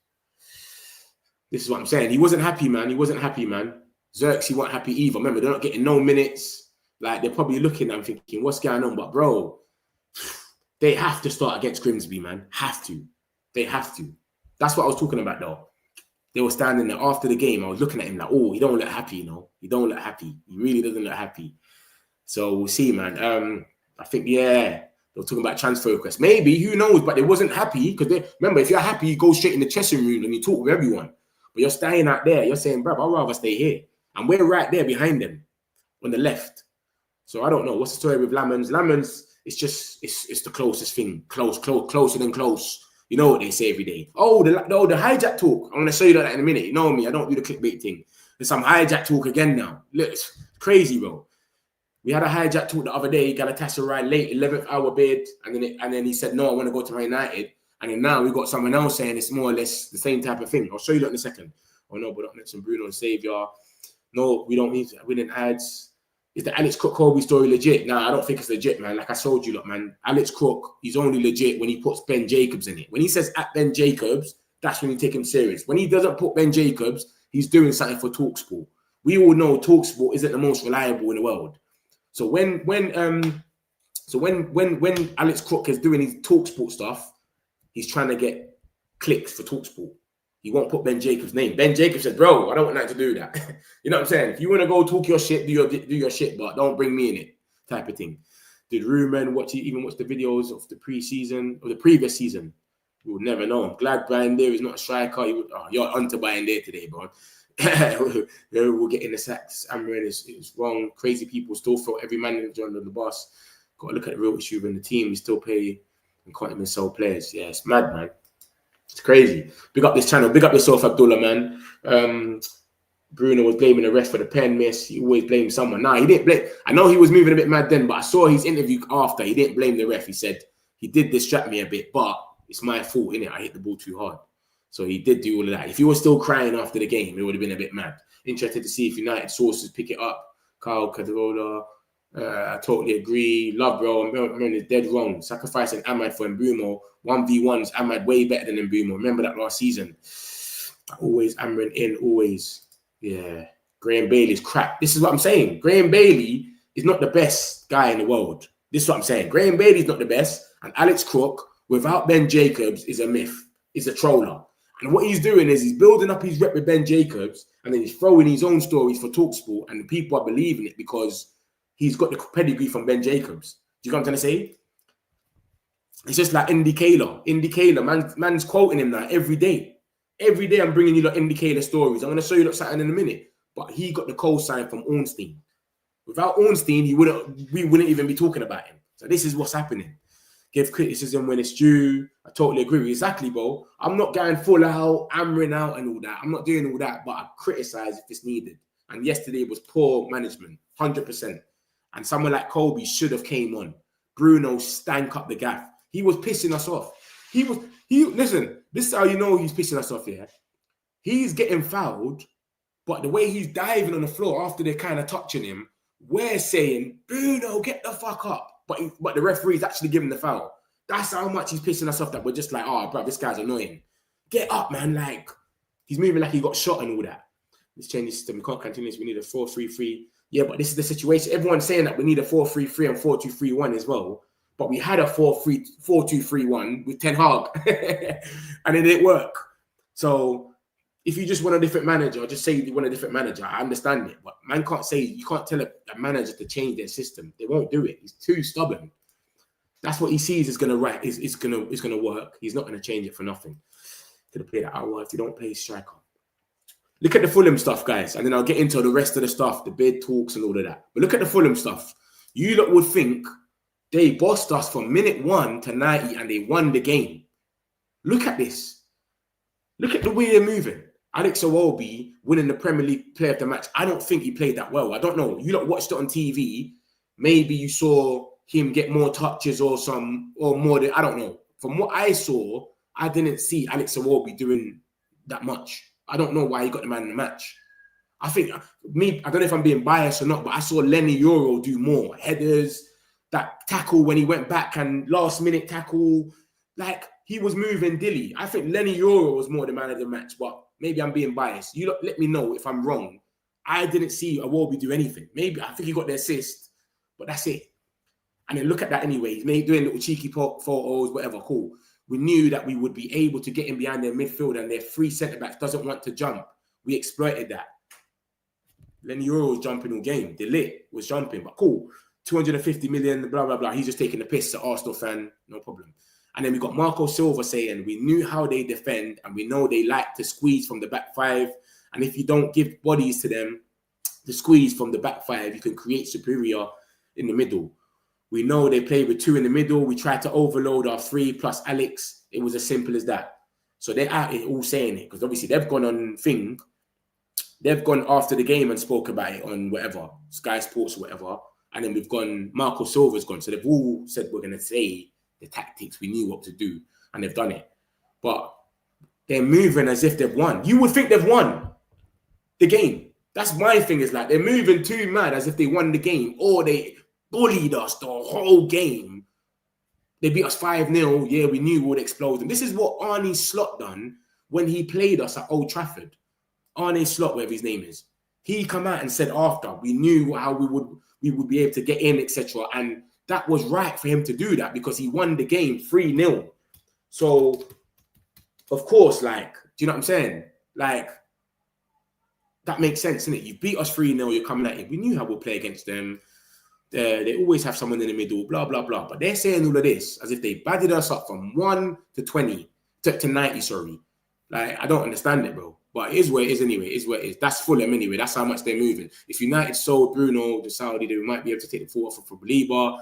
This is what I'm saying. He wasn't happy, man. He wasn't happy, man. Xerxes weren't happy either. Remember, they're not getting no minutes. Like, they're probably looking at him thinking, what's going on? But, bro, they have to start against Grimsby, man. Have to. They have to. That's what I was talking about, though. They were standing there after the game. I was looking at him like, oh, he don't look happy, you know. He don't look happy. He really doesn't look happy. So we'll see, man. I think, yeah, they were talking about transfer requests. Maybe, who knows? But they wasn't happy because remember, if you're happy, you go straight in the dressing room and you talk with everyone. But you're staying out there. You're saying, bruv, I'd rather stay here. And we're right there behind them on the left. So I don't know. What's the story with Lammans? Lammans, it's just, it's the closest thing. Closer than close. You know what they say every day. Oh, the hijack talk. I'm going to show you that in a minute. You know me. I don't do the clickbait thing. There's some hijack talk again now. Look, it's crazy, bro. We had a hijack talk the other day. Galatasaray late, 11th hour bid. And then he said, no, I want to go to Man United. And then now we got someone else saying it's more or less the same type of thing. I'll show you that in a second. Oh, no, but not mention Bruno and Saviour. No, we don't need winning ads. Is the Alex Cook Kobbie story legit? Nah, I don't think it's legit, man. Like I told you, look, man. Alex Cook, he's only legit when he puts Ben Jacobs in it. When he says at Ben Jacobs, that's when you take him serious. When he doesn't put Ben Jacobs, he's doing something for TalkSport. We all know TalkSport isn't the most reliable in the world. So when Alex Cook is doing his TalkSport stuff, he's trying to get clicks for TalkSport. He won't put Ben Jacobs' name. Ben Jacobs said, bro, I don't want that to do that. You know what I'm saying? If you want to go talk your shit, do your shit, but don't bring me in it, type of thing. Did Ruben watch the videos of the preseason, or the previous season? We'll never know. I'm glad Brian Dare is not a striker. You're onto Brian Dare today, bro. We'll get in the sacks. Amrin is wrong. Crazy people still throw every manager under the bus. Got to look at the real issue in the team. We still pay and can't even sell players. Yeah, it's mad, man. It's crazy. Big up this channel. Big up yourself, Abdullah, man. Bruno was blaming the ref for the pen miss. He always blamed someone. Nah, he didn't blame. I know he was moving a bit mad then, but I saw his interview after. He didn't blame the ref. He said, he did distract me a bit, but it's my fault, innit? I hit the ball too hard. So he did do all of that. If he was still crying after the game, it would have been a bit mad. Interested to see if United sources pick it up. Carl Cadarola, I totally agree. Love, bro. Amrin is dead wrong. Sacrificing Ahmad for Mbumo. 1v1s, Ahmad way better than Mbumo. Remember that last season. Always Amrin in, always. Yeah. Graham Bailey's crap. This is what I'm saying. Graham Bailey is not the best guy in the world. This is what I'm saying. Graham Bailey's not the best. And Alex Crook, without Ben Jacobs, is a myth. He's a troller. And what he's doing is he's building up his rep with Ben Jacobs, and then he's throwing his own stories for TalkSport, and the people are believing it because he's got the pedigree from Ben Jacobs. Do you know what I'm trying to say? It's just like Indy Kaler. Man's quoting him now every day. Every day I'm bringing you like Indy Kaler stories. I'm going to show you something in a minute. But he got the co-sign from Ornstein. Without Ornstein, we wouldn't even be talking about him. So this is what's happening. Give criticism when it's due. I totally agree with you. Exactly, bro. I'm not going full out, hammering out and all that. I'm not doing all that, but I criticize if it's needed. And yesterday was poor management, 100%. And someone like Kobbie should have came on. Bruno stank up the gaff. He was pissing us off. Listen, this is how you know he's pissing us off, yeah? He's getting fouled, but the way he's diving on the floor after they're kind of touching him, we're saying, Bruno, get the fuck up. But the referee's actually giving the foul. That's how much he's pissing us off that we're just like, oh, bro, this guy's annoying. Get up, man. Like, he's moving like he got shot and all that. Let's change the system. We can't continue this. We need a 4-3-3. Yeah, but this is the situation. Everyone's saying that we need a 4-3-3 and 4-2-3-1 as well. But we had a 4-2-3-1 with Ten Hag. And it didn't work. So if you just want a different manager, just say you want a different manager. I understand it. But man can't say, you can't tell a manager to change their system. They won't do it. He's too stubborn. That's what he sees is gonna work. He's not gonna change it for nothing. Gonna play that hour if you don't play striker. Look at the Fulham stuff, guys, and then I'll get into the rest of the stuff, the bid talks and all of that. But look at the Fulham stuff. You lot would think they bossed us from minute 1 to 90 and they won the game. Look at this. Look at the way they're moving. Alex Iwobi winning the Premier League Player of the Match. I don't think he played that well. I don't know. You lot watched it on TV. Maybe you saw him get more touches or more than, I don't know. From what I saw, I didn't see Alex Iwobi doing that much. I don't know why he got the man in the match. I think, I don't know if I'm being biased or not, but I saw Lenny Euro do more. Headers, that tackle when he went back and last minute tackle, like he was moving dilly. I think Lenny Yoro was more the man of the match, but maybe I'm being biased. You let me know if I'm wrong. I didn't see Iwobi do anything. Maybe I think he got the assist, but that's it. And then look at that anyway. He's doing little cheeky photos, whatever, cool. We knew that we would be able to get in behind their midfield and their three centre-backs doesn't want to jump. We exploited that. Lenny Yoro was jumping all game. Ligt was jumping, but cool. 250 million, blah, blah, blah. He's just taking the piss, an Arsenal fan, no problem. And then we got Marco Silva saying we knew how they defend and we know they like to squeeze from the back five. And if you don't give bodies to them, the squeeze from the back five, you can create superior in the middle. We know they play with two in the middle. We tried to overload our three plus Alex. It was as simple as that. So they're out here all saying it because obviously they've gone on thing. They've gone after the game and spoke about it on whatever, Sky Sports or whatever. And then we've gone, Marco Silva's gone. So they've all said we're going to say the tactics. We knew what to do and they've done it. But they're moving as if they've won. You would think they've won the game. That's my thing, is like they're moving too mad as if they won the game or they bullied us the whole game. They beat us 5-0. Yeah, we knew we would explode them. This is what Arne Slot done when he played us at Old Trafford. Arne Slot, whatever his name is. He come out and said after, we knew how we would be able to get in, etc. And that was right for him to do that because he won the game 3-0. So, of course, like, do you know what I'm saying? Like, that makes sense, innit? You beat us 3-0, you're coming at it. We knew how we'll play against them. They always have someone in the middle, blah, blah, blah. But they're saying all of this as if they batted us up from 1 to 20, to 90, sorry. Like, I don't understand it, bro. But it is what it is anyway. It is what it is. That's Fulham anyway. That's how much they're moving. If United sold Bruno, the Saudi, they might be able to take the full offer for Baleba.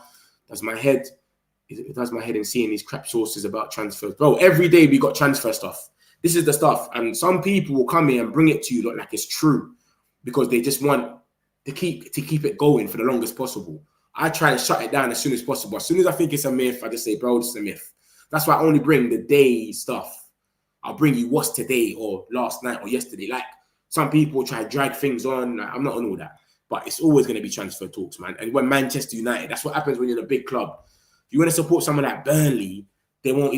It does my head in seeing these crap sources about transfers. Bro, every day we got transfer stuff. This is the stuff. And some people will come here and bring it to you like it's true because they just want to keep it going for the longest possible. I try and shut it down as soon as possible. As soon as I think it's a myth, I just say, bro, this is a myth. That's why I only bring the day stuff. I'll bring you what's today or last night or yesterday. Like, some people try to drag things on. Like, I'm not on all that. But it's always going to be transfer talks, man. And when Manchester United, that's what happens when you're in a big club. If you want to support someone like Burnley, they'll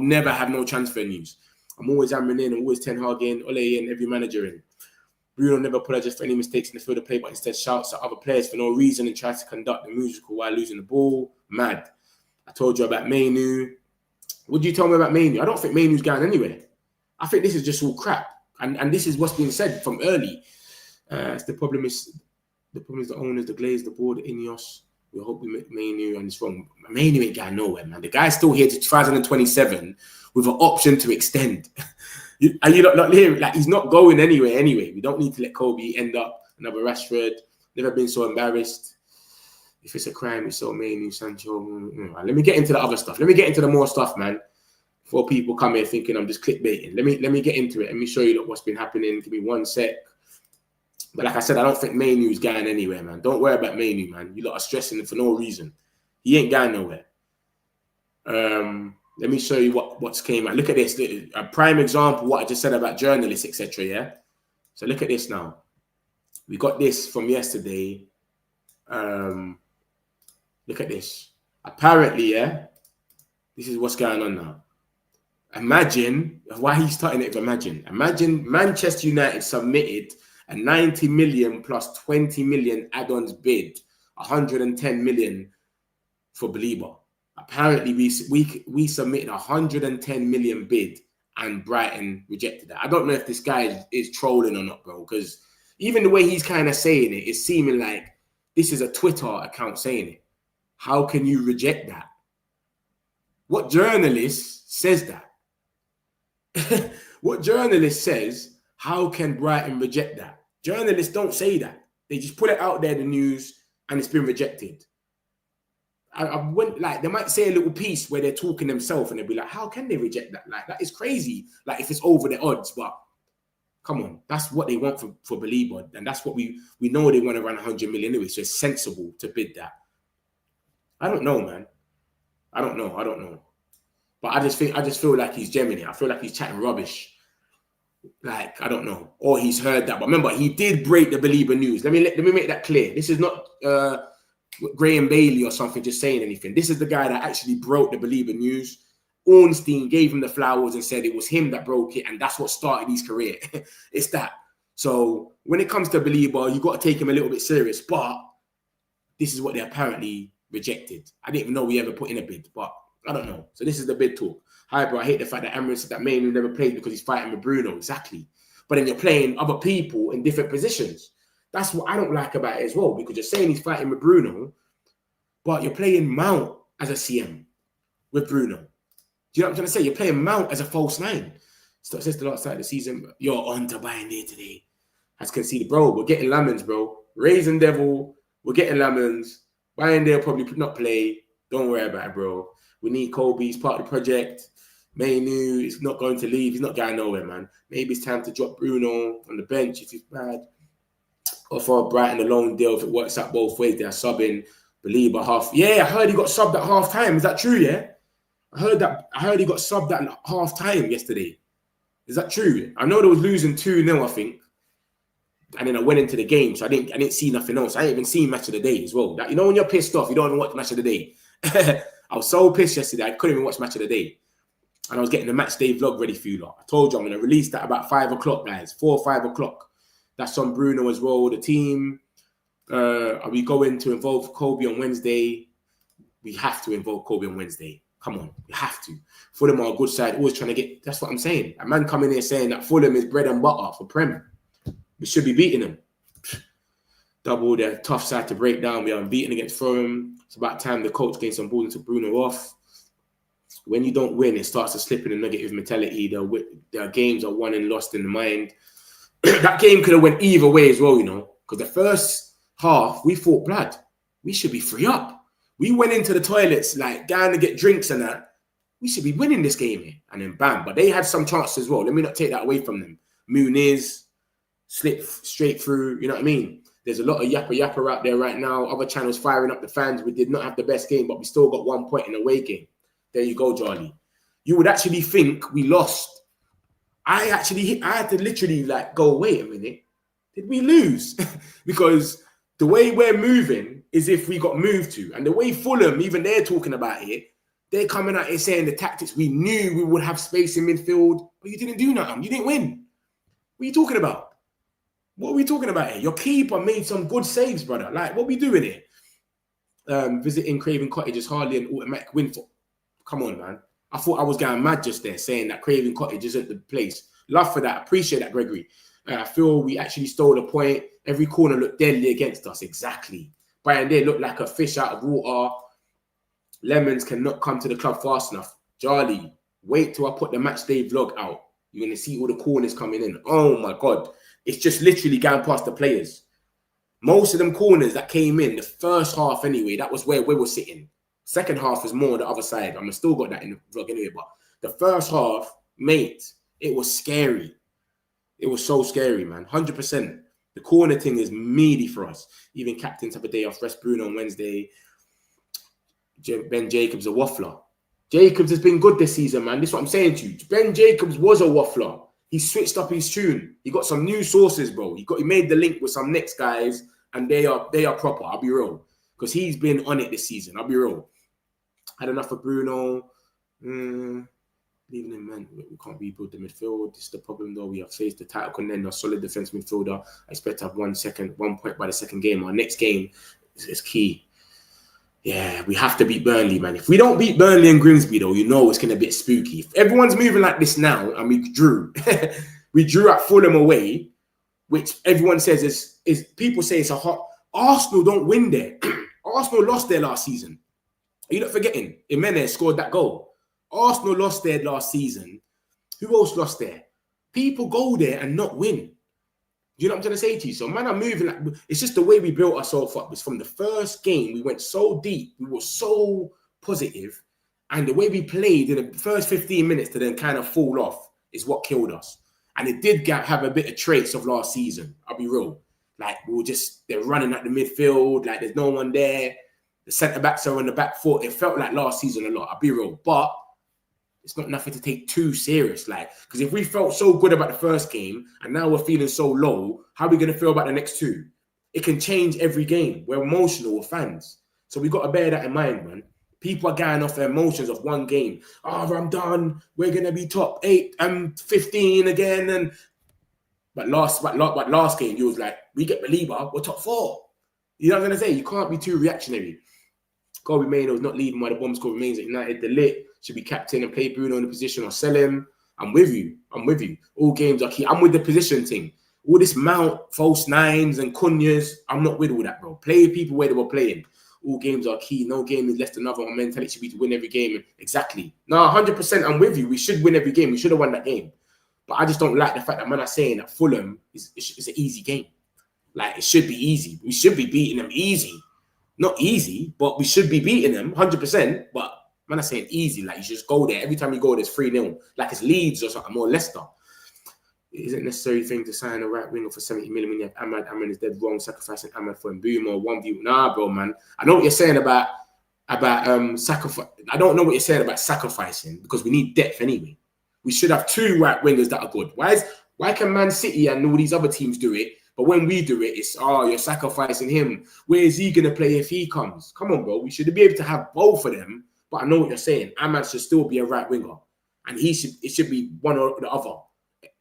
never have no transfer news. I'm always hammering in, I'm always Ten Hag in, Ole in, every manager in. Bruno never apologizes for any mistakes in the field of play, but instead shouts at other players for no reason and tries to conduct the musical while losing the ball. Mad. I told you about Mainoo. What did you tell me about Mainoo? I don't think Mainoo's going anywhere. I think this is just all crap. And this is what's been said from early. The problem is the owners, the Glaze, the board, the Ineos. We hope we make Mainoo, and it's wrong. Mainoo ain't going nowhere, man. The guy's still here to 2027 with an option to extend. Are you not hearing? Like, he's not going anywhere anyway. We don't need to let Kobbie end up another Rashford. Never been so embarrassed. If it's a crime, it's so Mainoo, Sancho. Let me get into the other stuff. Let me get into the more stuff, man. Before people come here thinking I'm just clickbaiting. Let me get into it. Let me show you what's been happening. Give me 1 sec. But like I said, I don't think Mainoo's going anywhere, man. Don't worry about Mainoo, man. You lot are stressing him for no reason. He ain't going nowhere. Let me show you what's came out. Look at this. A prime example, what I just said about journalists, etc. Yeah? So look at this now. We got this from yesterday. Look at this. Apparently, yeah, this is what's going on now. Imagine, why he's starting it with imagine. Imagine Manchester United submitted a 90 million plus 20 million add-ons bid, 110 million for Baleba. Apparently, we submitted 110 million bid and Brighton rejected that. I don't know if this guy is trolling or not, bro, because even the way he's kind of saying it, it's seeming like this is a Twitter account saying it. How can you reject that? What journalist says that? What journalist says, how can Brighton reject that? Journalists don't say that. They just put it out there, the news, and it's been rejected. I went, like, they might say a little piece where they're talking themselves and they'll be like, how can they reject that? Like, that is crazy. Like, if it's over the odds, but come on, that's what they want for Baleba. And that's what we know they want to run 100 million anyway. So it's sensible to bid that. I don't know, man. I don't know. But I just feel like he's Gemini. I feel like he's chatting rubbish. Like, I don't know. Or he's heard that. But remember, he did break the Baleba news. Let me make that clear. This is not Graham Bailey or something just saying anything. This is the guy that actually broke the Baleba news. Ornstein gave him the flowers and said it was him that broke it, and that's what started his career. It's that. So when it comes to Baleba, you got to take him a little bit serious. But this is what they apparently rejected. I didn't even know we ever put in a bid, but I don't know. So this is the bid talk. Hi, bro. I hate the fact that Amrin said that Mainoo never played because he's fighting with Bruno. Exactly. But then you're playing other people in different positions. That's what I don't like about it as well, because you're saying he's fighting with Bruno, but you're playing Mount as a CM with Bruno. Do you know what I'm trying to say? You're playing Mount as a false nine. So since the last start of the season, you're on to buying there today. As conceded, bro, we're getting Lammans, bro. Raising Devil, we're getting Lammans. Buying there probably not play. Don't worry about it, bro. We need Kobbie. He's part of the project. Mainoo is not going to leave. He's not going nowhere, man. Maybe it's time to drop Bruno on the bench if he's bad. Offer Brighton a loan deal if it works out both ways. They're subbing Baleba half. Yeah, I heard he got subbed at half time. Is that true? Yeah, I heard he got subbed at half time yesterday. Is that true? I know they was losing 2-0, I think, and then I went into the game, so I didn't see nothing else. I ain't even seen Match of the Day as well. That, you know, when you're pissed off, you don't even watch Match of the Day. I was so pissed yesterday, I couldn't even watch Match of the Day, and I was getting the Matchday vlog ready for you lot. I told you I'm gonna release that about 5 o'clock, guys. 4 or 5 o'clock. That's on Bruno as well. The team, are we going to involve Kobbie on Wednesday? We have to involve Kobbie on Wednesday. Come on, we have to. Fulham are a good side, always trying to get, that's what I'm saying. A man coming here saying that Fulham is bread and butter for Prem. We should be beating them. Double their tough side to break down. We are unbeaten against Fulham. It's about time the coach gained some balls and took Bruno off. When you don't win, it starts to slip in a negative mentality. Their games are won and lost in the mind. That game could have went either way as well, you know, because the first half, we fought blood. We should be free up. We went into the toilets, like, down to get drinks and that. We should be winning this game here. And then bam. But they had some chances as well. Let me not take that away from them. Muniz slipped straight through, you know what I mean? There's a lot of yapper out there right now. Other channels firing up the fans. We did not have the best game, but we still got 1 point in the away game. There you go, Charlie. You would actually think we lost. I had to literally like go, wait a minute, did we lose? Because the way we're moving is if we got moved to. And the way Fulham, even they're talking about it, they're coming out here saying the tactics, we knew we would have space in midfield, but you didn't do nothing. You didn't win. What are you talking about? What are we talking about here? Your keeper made some good saves, brother. Like, what are we doing here? Visiting Craven Cottage is hardly an automatic win for. Come on, man. I thought I was going mad just there saying that Craven Cottage isn't the place. Love for that. Appreciate that, Gregory. I feel we actually stole a point. Every corner looked deadly against us. Exactly. Brian there looked like a fish out of water. Lammans cannot come to the club fast enough. Charlie, wait till I put the Matchday vlog out. You're going to see all the corners coming in. Oh, my God. It's just literally going past the players. Most of them corners that came in, the first half anyway, that was where we were sitting. Second half is more the other side. I'm still got that in the vlog anyway. But the first half, mate, it was scary. It was so scary, man. 100%. The corner thing is meaty for us. Even captains have a day off. Rest Bruno on Wednesday. Ben Jacobs a waffler. Jacobs has been good this season, man. This is what I'm saying to you. Ben Jacobs was a waffler. He switched up his tune. He got some new sources, bro. He made the link with some next guys, and they are proper. I'll be real. Because he's been on it this season. I'll be real. Had enough of Bruno. Leaving him, man. We can't rebuild the midfield. This is the problem, though. We have faced the title contender, solid defense midfielder. I expect to have 1 point by the second game. Our next game is key. Yeah, we have to beat Burnley, man. If we don't beat Burnley and Grimsby, though, you know it's going to be a bit spooky. If everyone's moving like this now, and we drew. We drew at Fulham away, which everyone says is people say it's a hot. Arsenal don't win there. Arsenal lost there last season. Are you not forgetting? Jimenez scored that goal. Arsenal lost there last season. Who else lost there? People go there and not win. Do you know what I'm trying to say to you? So, man, I'm moving. Like, it's just the way we built ourselves up. It's from the first game, we went so deep. We were so positive. And the way we played in the first 15 minutes to then kind of fall off is what killed us. And it did have a bit of traits of last season. I'll be real. Like, they're running at the midfield. Like, there's no one there. The centre-backs are on the back foot. It felt like last season a lot. I'll be real. But it's not nothing to take too serious. Like, because if we felt so good about the first game and now we're feeling so low, how are we going to feel about the next two? It can change every game. We're emotional, we're fans. So we got to bear that in mind, man. People are going off their emotions of one game. Oh, I'm done. We're going to be top 8 and 15 again. But last game, you was like, we get Baleba, we're top 4. You know what I'm going to say? You can't be too reactionary. Kobbie Mainoo is not leaving while the bomb score remains at United. The lit should be captain and play Bruno in the position or sell him. I'm with you. All games are key. I'm with the position thing. All this Mount, false nines and Cunhas, I'm not with all that, bro. Play people where they were playing. All games are key. No game is less than another. Our mentality should be to win every game. Exactly. No, 100% I'm with you. We should win every game. We should have won that game. But I just don't like the fact that man are saying that Fulham is an easy game. Like, it should be easy. We should be beating them easy. Not easy, but we should be beating them 100%. But man are saying easy. Like, you should just go there. Every time you go, there's 3-0. Like it's Leeds or something, or Leicester. It isn't a necessary thing to sign a right winger for 70 million when you have Ahmad. Ahmad is dead wrong, sacrificing Ahmad for Mbeumo, 1v. Nah, bro, man. I know what you're saying about sacrifice. I don't know what you're saying about sacrificing because we need depth anyway. We should have 2 right wingers that are good. Why can Man City and all these other teams do it, but when we do it, it's you're sacrificing him. Where is he gonna play if he comes? Come on, bro. We should be able to have both of them. But I know what you're saying. Ahmad should still be a right winger, and it should be one or the other.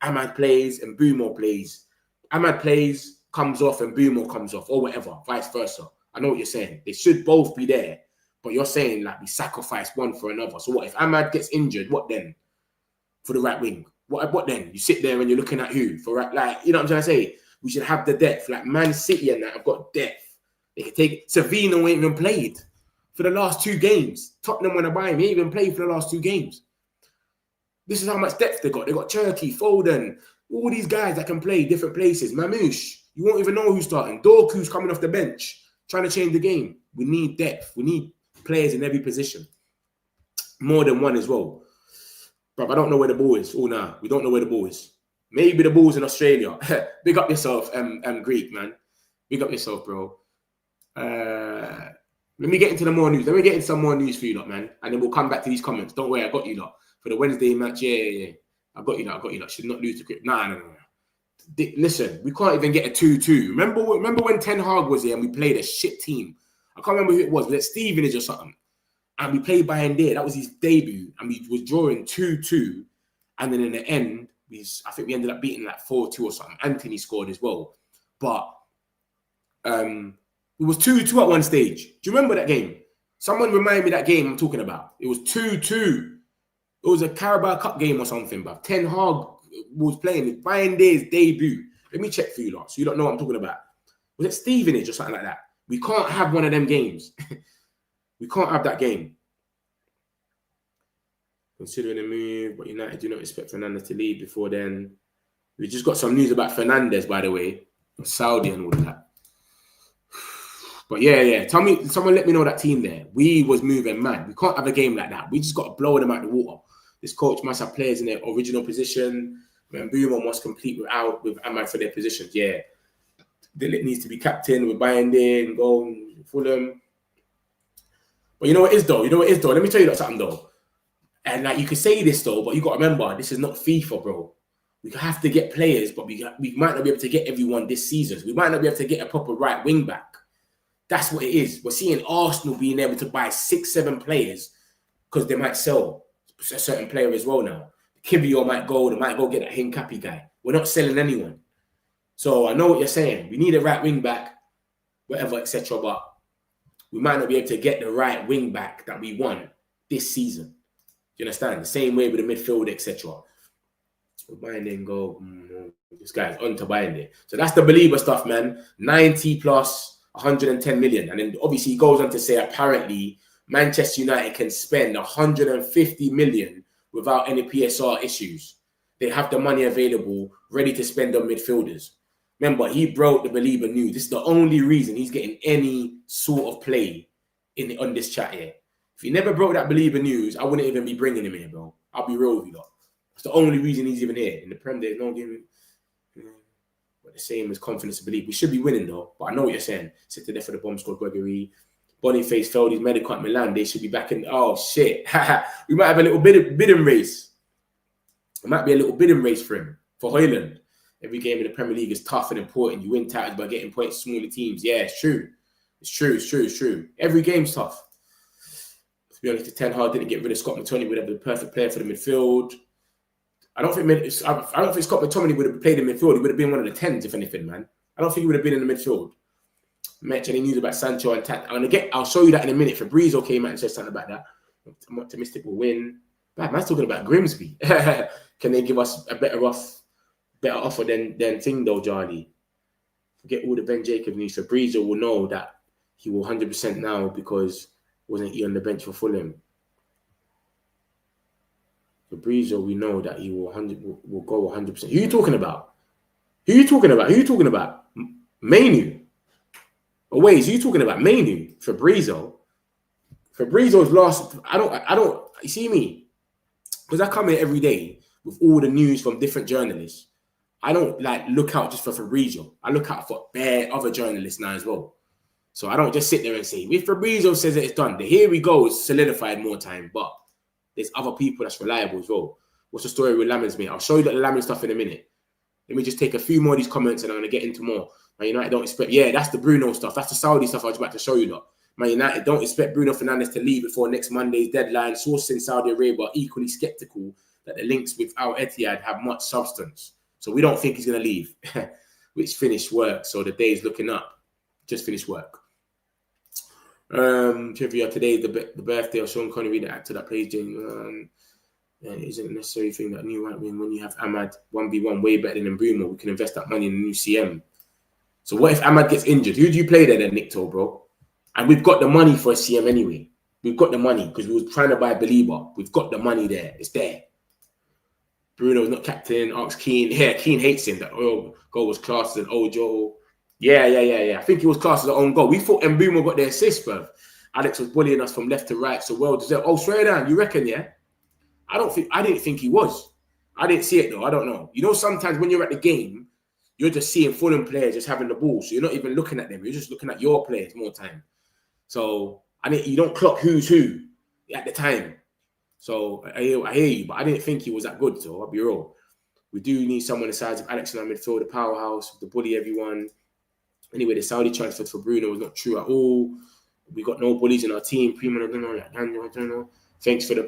Ahmad plays and Mbeumo plays. Ahmad plays, comes off, and Mbeumo comes off, or whatever, vice versa. I know what you're saying. They should both be there, but you're saying like we sacrifice one for another. So what if Ahmad gets injured? What then? For the right wing, what then? You sit there and you're looking at who for right? Like, you know what I'm trying to say? We should have the depth. Like Man City and that have got depth. They can take. Savino ain't even played for the last 2 games. Tottenham want to buy him. He ain't even played for the last 2 games. This is how much depth they got. They got Cherky, Foden, all these guys that can play different places. Mamouche, you won't even know who's starting. Dorku's coming off the bench, trying to change the game. We need depth. We need players in every position. More than one as well. But I don't know where the ball is. Oh, nah, we don't know where the ball is. Maybe the ball's in Australia. Big up yourself, Greek, man. Big up yourself, bro. Let me get into the more news. Let me get into some more news for you lot, man. And then we'll come back to these comments. Don't worry, I got you lot. For the Wednesday match, yeah. I got you lot. Should not lose to Grip. Nah. Listen, we can't even get a 2-2. Remember when Ten Hag was here and we played a shit team? I can't remember who it was. Was it Stevenage or something? And we played Bayern there. That was his debut. And we was drawing 2-2. And then in the end, I think we ended up beating like 4-2 or something. Anthony scored as well. But it was 2-2 at one stage. Do you remember that game? Someone remind me that game I'm talking about. It was 2-2. It was a Carabao Cup game or something, but Ten Hag was playing it. Bayern Day's debut. Let me check for you lot, so you don't know what I'm talking about. Was it Stevenage or something like that? We can't have one of them games. We can't have that game. Considering the move, but United do not expect Fernandes to leave before then. We just got some news about Fernandes, by the way. Saudi and all of that. But yeah. Tell me, someone let me know that team there. We was moving mad. We can't have a game like that. We just got to blow them out the water. This coach must have players in their original position. Mbeumo must compete with Ahmad for their positions. Yeah. Dillit needs to be captain. We're buying there and go Fulham. But you know what it is though? Let me tell you something though. And like you could say this though, but you got to remember, this is not FIFA, bro. We have to get players, but we might not be able to get everyone this season. We might not be able to get a proper right wing back. That's what it is. We're seeing Arsenal being able to buy 6-7 players because they might sell a certain player as well now. Kibio might go get that Hincapi guy. We're not selling anyone. So I know what you're saying. We need a right wing back, whatever, etc. But we might not be able to get the right wing back that we want this season. You understand? The same way with the midfield, etc. We're buying in go. This guy's on to buying there. So that's the Baleba stuff, man. 90 plus 110 million. And then obviously he goes on to say apparently Manchester United can spend 150 million without any PSR issues. They have the money available, ready to spend on midfielders. Remember, he broke the Baleba news. This is the only reason he's getting any sort of play on this chat here. If he never broke that Baleba news, I wouldn't even be bringing him here, bro. I'll be real with you, though. That's the only reason he's even here. In the Prem, there's no game. But the same as confidence to believe. We should be winning, though. But I know what you're saying. Sit there for the bomb squad, Gregory. Boniface failed his medical at Milan. They should be back in. Oh, shit. We might have a little bidding race. It might be a little bidding race for him, for Hojlund. every game in the Premier League is tough and important. You win titles by getting points to smaller teams. Yeah, it's true. It's true. Every game's tough. To be honest, if Ten Hag didn't get rid of Scott McTominay, would have been the perfect player for the midfield. I don't think Scott McTominay would have played in midfield. He would have been one of the 10s, if anything, man. I don't think he would have been in the midfield. Match any news about Sancho and I'll show you that in a minute. Fabrizio came out and said something about that. I'm optimistic we'll win. Man's talking about Grimsby. Can they give us a better offer than thing though, Charlie? Forget all the Ben Jacobs news. Fabrizio will know that he will 100% now because wasn't he on the bench for Fulham? Fabrizio, we know that he will go 100%. Who are you talking about? Mainoo. Oh wait, so you talking about Mainoo? Fabrizio's lost. I don't. You see me? Because I come here every day with all the news from different journalists. I don't look out just for Fabrizio. I look out for bare other journalists now as well. So I don't just sit there and say, if Fabrizio says that it's done, here we go, it's solidified more time. But there's other people that's reliable as well. What's the story with Lammans, mate? I'll show you the Lammans stuff in a minute. Let me just take a few more of these comments and I'm going to get into more. Man United don't expect... Yeah, that's the Bruno stuff. That's the Saudi stuff I was about to show you, lot. Man United don't expect Bruno Fernandes to leave before next Monday's deadline. Sources in Saudi Arabia are equally sceptical that the links with Al Etihad have much substance. So we don't think he's going to leave. Which finished work. So the day is looking up. Just finished work. Trivia today is the birthday of Sean Connery, the actor that plays James. Isn't a necessary thing that new right wing when you have Ahmad 1v1 way better than Bruno. We can invest that money in a new CM. So what if Ahmad gets injured? Who do you play there then, Nicto, bro? And we've got the money for a CM anyway. We've got the money because we were trying to buy Baleba. We've got the money there. It's there. Bruno's not captain. Ask Keane. Yeah, Keane hates him. That goal was classed as an Ojo. Yeah. I think it was classed as an own goal. We thought Mbeumo got the assist, bro. Alex was bullying us from left to right, so well deserved. Oh, swear down. You reckon, yeah? I didn't think he was. I didn't see it though. I don't know. You know, sometimes when you're at the game, you're just seeing Fulham players just having the ball, so you're not even looking at them. You're just looking at your players more time. So you don't clock who's who at the time. So I hear you, but I didn't think he was that good. So I'll be real. We do need someone the size of Alex in our midfield, the powerhouse, the bully everyone. Anyway, the Saudi transfer for Bruno was not true at all. We got no bullies in our team. Primo, I don't know. Thanks for the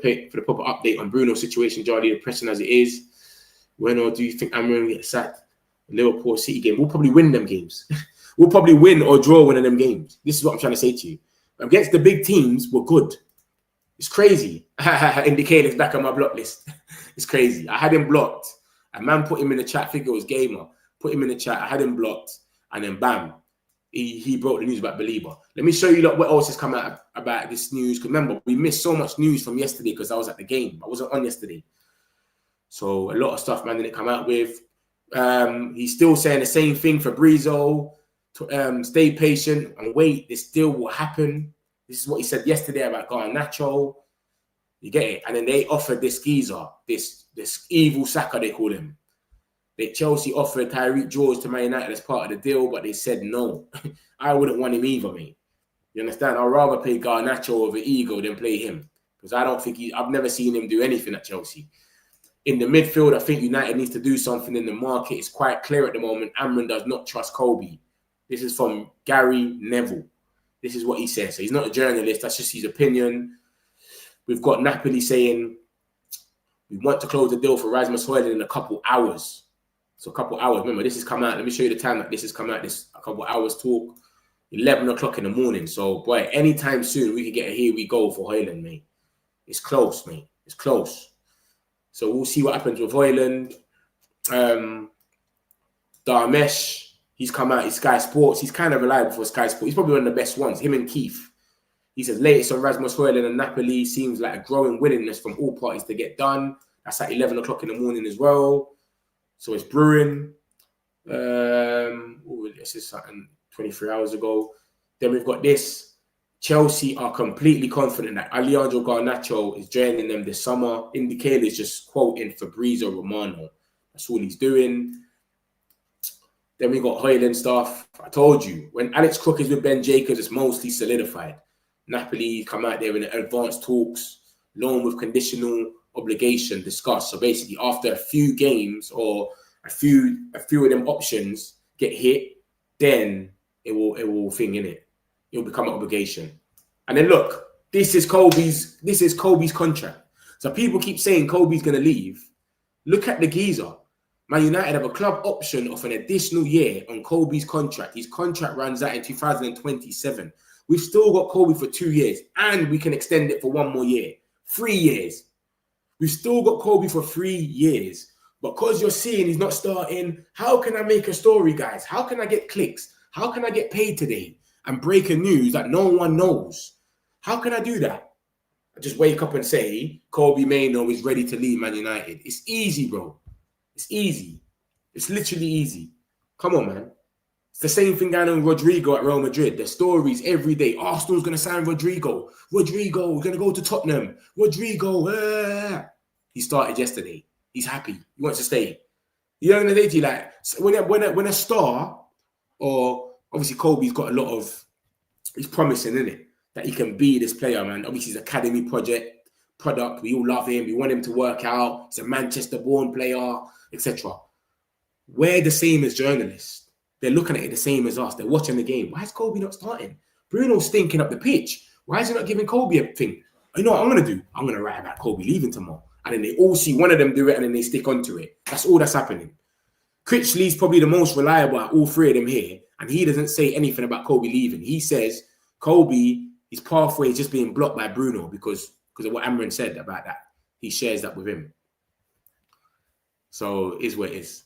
proper update on Bruno's situation, Jardy. Depressing as it is. When or do you think Amram will get sacked? Liverpool City game. We'll probably win them games. We'll probably win or draw one of them games. This is what I'm trying to say to you. Against the big teams, we're good. It's crazy. Indicator's back on my block list. It's crazy. I had him blocked. A man put him in the chat. I think it was Gamer. Put him in the chat. I had him blocked. And then bam. He broke the news about Baleba. Let me show you what else has come out about this news. Because remember, we missed so much news from yesterday because I was at the game. I wasn't on yesterday. So a lot of stuff, man, didn't come out with. He's still saying the same thing for Fabrizio. Stay patient and wait. This still will happen. This is what he said yesterday about Garnacho. You get it? And then they offered this geezer, this evil Saka, they call him. Chelsea offered Tyreek George to Man United as part of the deal, but they said no. I wouldn't want him either, mate. You understand? I'd rather play Garnacho over ego than play him. Because I don't think I've never seen him do anything at Chelsea. In the midfield, I think United needs to do something in the market. It's quite clear at the moment. Amram does not trust Kobbie. This is from Gary Neville. This is what he says. So he's not a journalist. That's just his opinion. We've got Napoli saying we want to close the deal for Rasmus Hojlund in a couple hours. So a couple hours. Remember, this has come out. Let me show you the time that this has come out. This a couple hours talk. 11 o'clock in the morning. So, boy, anytime soon we could get a here we go for Hojlund, mate. It's close, mate. It's close. So we'll see what happens with Hojlund. Darmesh, he's come out. He's Sky Sports. He's kind of reliable for Sky Sports. He's probably one of the best ones. Him and Keith. He says, latest on Rasmus Hojlund and Napoli seems like a growing willingness from all parties to get done. That's at 11 o'clock in the morning as well. So it's brewing. This is something 23 hours ago. Then we've got this. Chelsea are completely confident that Alejandro Garnacho is joining them this summer. Indicator is just quoting Fabrizio Romano. That's all he's doing. Then we got Hojlund stuff. I told you, when Alex Crook is with Ben Jacobs, it's mostly solidified. Napoli come out there in the advanced talks, loan with conditional obligation discussed. So basically, after a few games or a few of them options get hit, then it will thing in it. It will become an obligation. And then look, this is Kobbie's contract. So people keep saying Kobbie's gonna leave. Look at the geezer. Man United have a club option of an additional year on Kobbie's contract. His contract runs out in 2027. We've still got Kobbie for 2 years, and we can extend it for 1 more year. 3 years. We've still got Kobbie for 3 years. Because you're seeing he's not starting, how can I make a story, guys? How can I get clicks? How can I get paid today and breaking news that no one knows? How can I do that? I just wake up and say, Kobbie Mainoo is ready to leave Man United. It's easy, bro. It's easy. It's literally easy. Come on, man. It's the same thing going on with Rodrigo at Real Madrid. The stories every day. Arsenal's going to sign Rodrigo. Rodrigo, we're going to go to Tottenham. Rodrigo. He started yesterday. He's happy. He wants to stay. You know what I'm saying to you? Like, when a star, or obviously Kobbie's got a lot of, he's promising, isn't it? That he can be this player, man. Obviously, his academy product. We all love him. We want him to work out. He's a Manchester-born player, etc. We're the same as journalists. They're looking at it the same as us. They're watching the game. Why is Kobbie not starting? Bruno's stinking up the pitch. Why is he not giving Kobbie a thing? You know what I'm going to do? I'm going to write about Kobbie leaving tomorrow. And then they all see one of them do it and then they stick onto it. That's all that's happening. Critchley's probably the most reliable out all 3 of them here. And he doesn't say anything about Kobbie leaving. He says Kobbie, his pathway is just being blocked by Bruno because of what Amran said about that. He shares that with him. So it is what it is.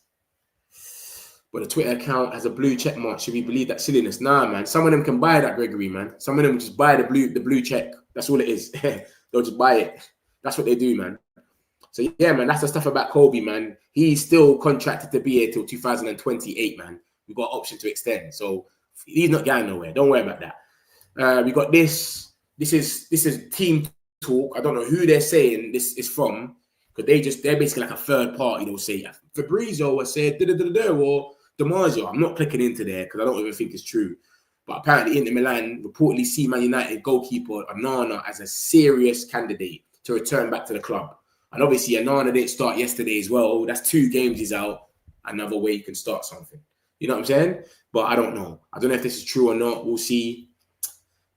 But the Twitter account has a blue check mark. Should we believe that silliness? Nah, man. Some of them can buy that, Gregory, man. Some of them just buy the blue check. That's all it is. They'll just buy it. That's what they do, man. So yeah, man, that's the stuff about Kobbie, man. He's still contracted to be here till 2028, man. We've got an option to extend. So he's not going nowhere. Don't worry about that. We got this. This is team talk. I don't know who they're saying this is from, because they're basically like a third party. They'll say Fabrizio has said or DiMaggio. I'm not clicking into there because I don't even think it's true. But apparently Inter Milan reportedly see Man United goalkeeper Onana as a serious candidate to return back to the club. And obviously Onana didn't start yesterday as well. That's 2 games he's out. Another way you can start something. You know what I'm saying? But I don't know. I don't know if this is true or not. We'll see.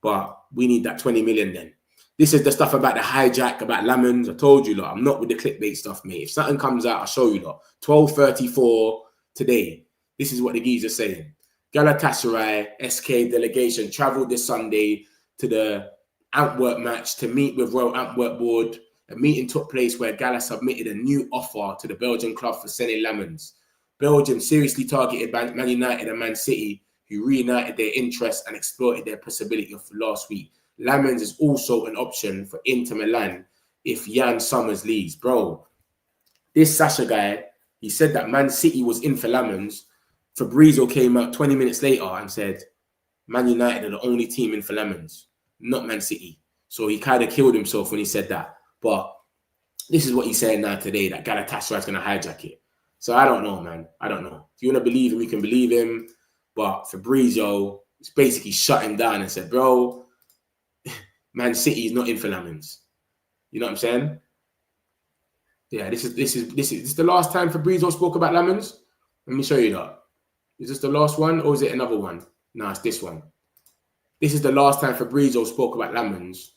But we need that 20 million then. This is the stuff about the hijack, about Lammans. I told you, lot, I'm not with the clickbait stuff, mate. If something comes out, I'll show you, lot. 12:34 today. This is what the geezer's saying. Galatasaray SK delegation travelled this Sunday to the Antwerp match to meet with Royal Antwerp board. A meeting took place where Gala submitted a new offer to the Belgian club for selling Lammans. Belgium seriously targeted Man United and Man City, who reunited their interest and exploited their possibility of last week. Lammans is also an option for Inter Milan if Jan Somers leaves. Bro, this Sasha guy, he said that Man City was in for Lammans. Fabrizio came out 20 minutes later and said, Man United are the only team in for Lammans, not Man City. So he kind of killed himself when he said that. But this is what he's saying now today, that Galatasaray is going to hijack it. So I don't know, man. I don't know. If you want to believe him, you can believe him. But Fabrizio is basically shut him down and said, bro, Man City is not in for Lammans. You know what I'm saying? Yeah, this is the last time Fabrizio spoke about Lammans. Let me show you that. Is this the last one or is it another one? No, it's this one. This is the last time Fabrizio spoke about Lammans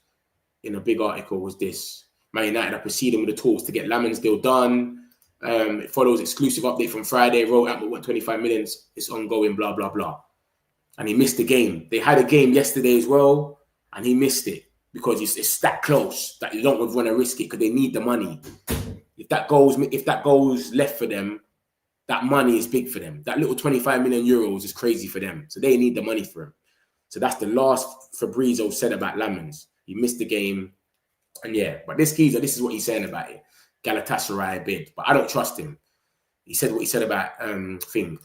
in a big article. Was this? Man United are proceeding with the talks to get Lammans deal done. It follows exclusive update from Friday. Roll out with 25 million. It's ongoing, blah, blah, blah. And he missed the game. They had a game yesterday as well, and he missed it because it's that close that you don't want to risk it because they need the money. If that goes left for them, that money is big for them. That little 25 million euros is crazy for them. So they need the money for him. So that's the last Fabrizio said about Lammans. He missed the game. And yeah, but this geezer, this is what he's saying about it. Galatasaray bid. But I don't trust him. He said what he said about thing.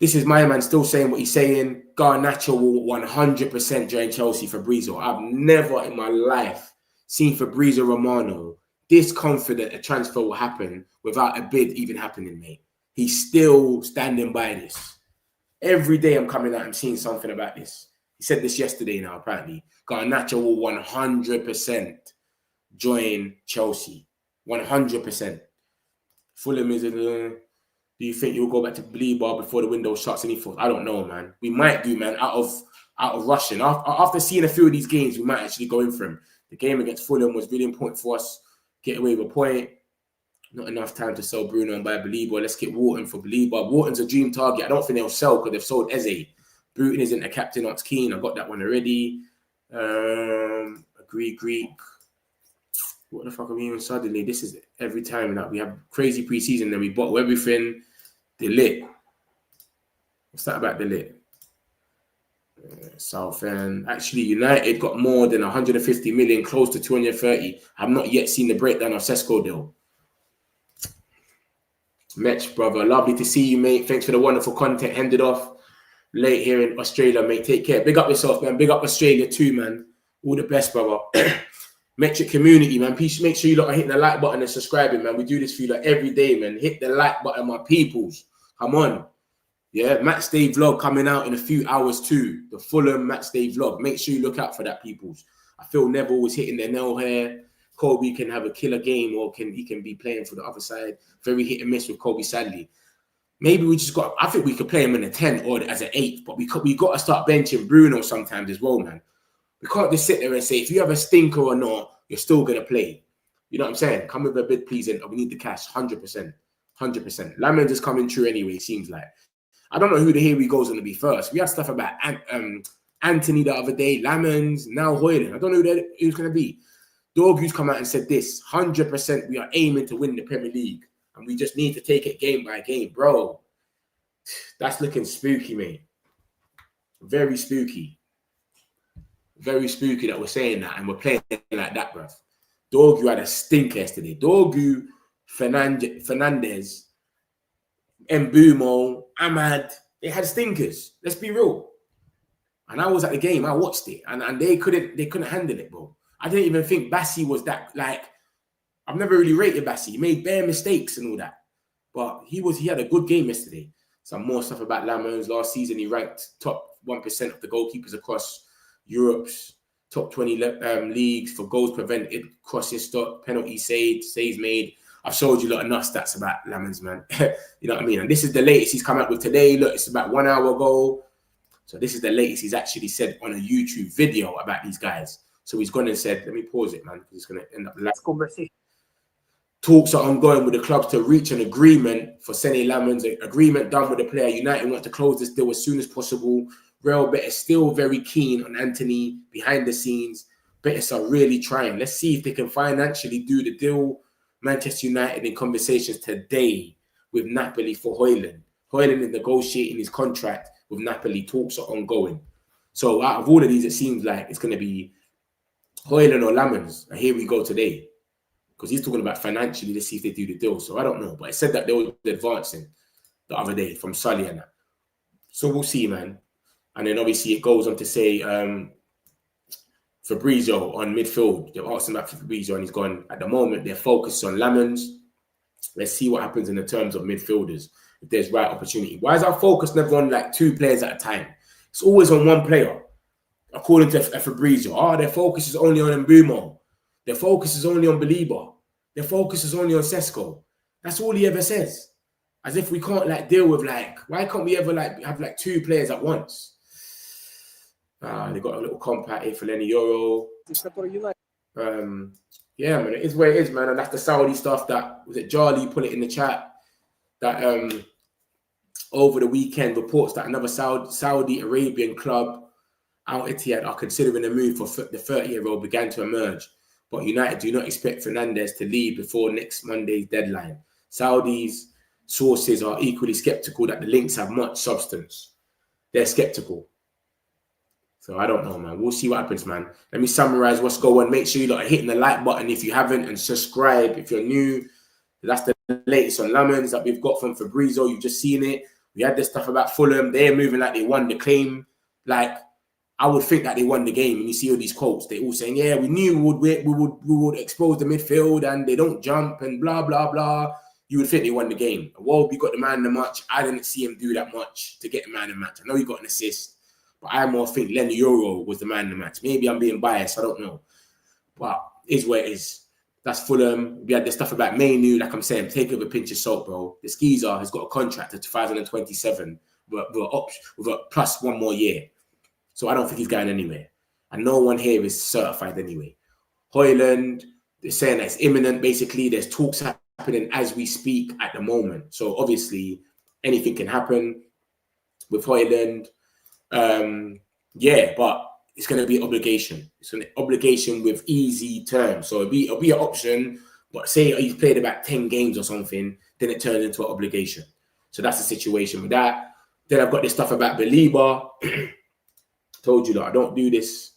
This is my man still saying what he's saying. Garnacho will 100% join Chelsea, Fabrizio. I've never in my life seen Fabrizio Romano this confident a transfer will happen without a bid even happening, mate. He's still standing by this. Every day I'm coming out, I'm seeing something about this. He said this yesterday now, apparently. Garnacho will 100% join Chelsea. 100%. Fulham is in Do you think you'll go back to Baleba before the window shuts any thoughts? I don't know, man. We might do, man, out of rushing. After seeing a few of these games, we might actually go in for him. The game against Fulham was really important for us. Get away with a point. Not enough time to sell Bruno and buy Baleba. Let's get Wharton for Baleba. Wharton's a dream target. I don't think they'll sell because they've sold Eze. Bruton isn't a captain, not keen. I got that one already. Agree Greek. What the fuck are we even suddenly? This is every time that we have crazy preseason, then we bottle everything. Delete. What's that about delete? Southend. Actually, United got more than 150 million, close to 230. I've not yet seen the breakdown of Sesko deal. Metch, brother. Lovely to see you, mate. Thanks for the wonderful content. Ended off late here in Australia, mate. Take care. Big up yourself, man. Big up Australia too, man. All the best, brother. Metric community, man. Please make sure you lot are hitting the like button and subscribing, man. We do this for you like every day, man. Hit the like button, my peoples. Come on. Yeah, Matchday vlog coming out in a few hours too. The Fulham Matchday vlog. Make sure you look out for that, peoples. I feel Neville was hitting their nail here. Kobbie can have a killer game, or he can be playing for the other side. Very hit and miss with Kobbie, sadly. Maybe we just got. I think we could play him in a 10 or as an 8, but we got to start benching Bruno sometimes as well, man. We can't just sit there and say, if you have a stinker or not, you're still going to play. You know what I'm saying? Come with a bid, please, and we need the cash. 100%. 100%. Lammans is coming true anyway, it seems like. I don't know who the here we go is going to be first. We had stuff about Anthony the other day, Lammans, now Hojlund. I don't know who's going to be. Dorgu's come out and said this. 100% we are aiming to win the Premier League. And we just need to take it game by game. Bro, that's looking spooky, mate. Very spooky. Very spooky that we're saying that and we're playing like that, bruv. Dorgu had a stinker yesterday. Dorgu, Fernandes, Mbumo, Ahmad, they had stinkers. Let's be real. And I was at the game. I watched it, and they couldn't handle it, bro. I didn't even think Bassi was that, like, I've never really rated Bassi. He made bare mistakes and all that, but he had a good game yesterday. Some more stuff about Lammans. Last season, he ranked top 1% of the goalkeepers across Europe's top 20 leagues for goals prevented, crosses stopped, penalty saved, saves made. I've showed you a lot enough stats about Lammans, man. You know what I mean? And this is the latest he's come out with today. Look, it's about 1 hour ago. So this is the latest he's actually said on a YouTube video about these guys. So he's gone and said, let me pause it, man, because it's going to end up last conversation. Talks are ongoing with the clubs to reach an agreement for Sene Lammans. An agreement done with the player. United want to close this deal as soon as possible. Real Betis still very keen on Anthony behind the scenes. Betis are really trying. Let's see if they can financially do the deal. Manchester United in conversations today with Napoli for Hojlund. Hojlund is negotiating his contract with Napoli. Talks are ongoing. So out of all of these, it seems like it's going to be Hojlund or Lammans. And here we go today. Because he's talking about financially, let's see if they do the deal. So I don't know. But it said that they were advancing the other day from Sully and that. So we'll see, man. And then obviously it goes on to say Fabrizio on midfield. They've asked him about Fabrizio and he's gone, at the moment, they're focused on Lammans. Let's see what happens in the terms of midfielders, if there's right opportunity. Why is our focus never on like 2 players at a time? It's always on 1 player, according to Fabrizio. Oh, their focus is only on Mbumo. Their focus is only on Baleba. Their focus is only on Sesko. That's all he ever says. As if we can't like deal with like, why can't we ever like have like 2 players at once? They got a little compact here for Lenny Euro. Yeah, man, it is where it is, man. And that's the Saudi stuff that, was it Charlie put it in the chat, that over the weekend reports that another Saudi Arabian club, Al Ittihad, are considering a move for the 30-year-old began to emerge. But United do not expect Fernandes to leave before next Monday's deadline. Saudi's sources are equally skeptical that the links have much substance. They're skeptical. So I don't know, man. We'll see what happens, man. Let me summarize what's going on. Make sure you're hitting the like button if you haven't, and subscribe if you're new. That's the latest on Lammans that we've got from Fabrizio. You've just seen it. We had this stuff about Fulham. They're moving like they won the claim. Like, I would think that they won the game. And you see all these quotes. They're all saying, yeah, we knew we would expose the midfield and they don't jump and blah, blah, blah. You would think they won the game. Well, we got the man in the match. I didn't see him do that much to get the man in the match. I know he got an assist. But I more think Lenny Euro was the man in the match. Maybe I'm being biased. I don't know. But it is where it is. That's Fulham. We had the stuff about Mainoo, like I'm saying, take it with a pinch of salt, bro. The skeezer has got a contract to 2027 with a plus 1 more year. So I don't think he's going anywhere. And no one here is certified anyway. Hojlund, they're saying that it's imminent, basically. There's talks happening as we speak at the moment. So obviously, anything can happen with Hojlund. Yeah, but it's going to be an obligation. It's an obligation with easy terms. So it'll be an option, but say he's played about 10 games or something, then it turns into an obligation. So that's the situation with that. Then I've got this stuff about Baleba. Told you that I don't do this.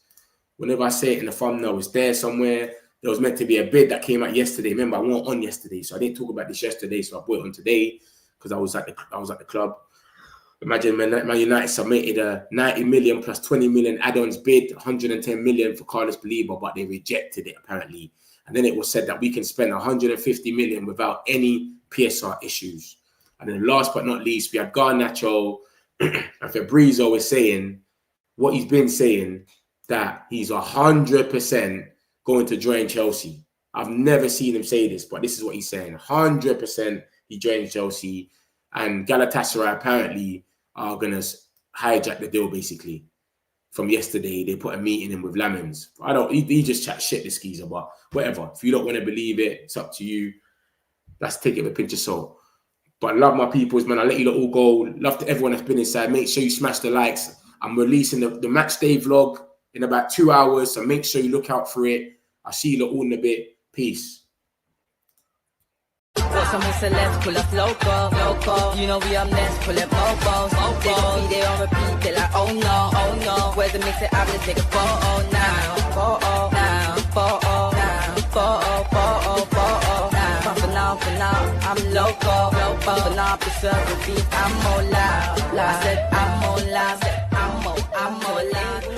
Whenever I say it in the thumbnail, it's there somewhere. There was meant to be a bid that came out yesterday. Remember, I wasn't on yesterday, so I didn't talk about this yesterday. So I brought it on today because I was at the club. Imagine Man United submitted a 90 million plus 20 million add-ons bid, 110 million for Carlos Baleba, but they rejected it apparently. And then it was said that we can spend 150 million without any PSR issues. And then last but not least, we had Garnacho and Fabrizio was saying what he's been saying, that he's 100% going to join Chelsea. I've never seen him say this, but this is what he's saying. 100% he joins Chelsea. And Galatasaray apparently are going to hijack the deal, basically. From yesterday, they put a meeting in with Lammans. He just chat shit, this geezer, but whatever. If you don't want to believe it, it's up to you. Let's take it with a pinch of salt. But love my peoples, man. I'll let you lot all go. Love to everyone that's been inside. Make sure you smash the likes. I'm releasing the Matchday vlog in about 2 hours, so make sure you look out for it. I'll see you lot all in a bit. Peace. Got some celebs, pull up local. You know we up next, pull up mobos. They don't see, they on repeat, they like, oh no. Where's the mix it up, let's take a photo now. For now, I'm local. For now, preserve the beat, I'm more loud. I said I'm more loud, I'm more loud.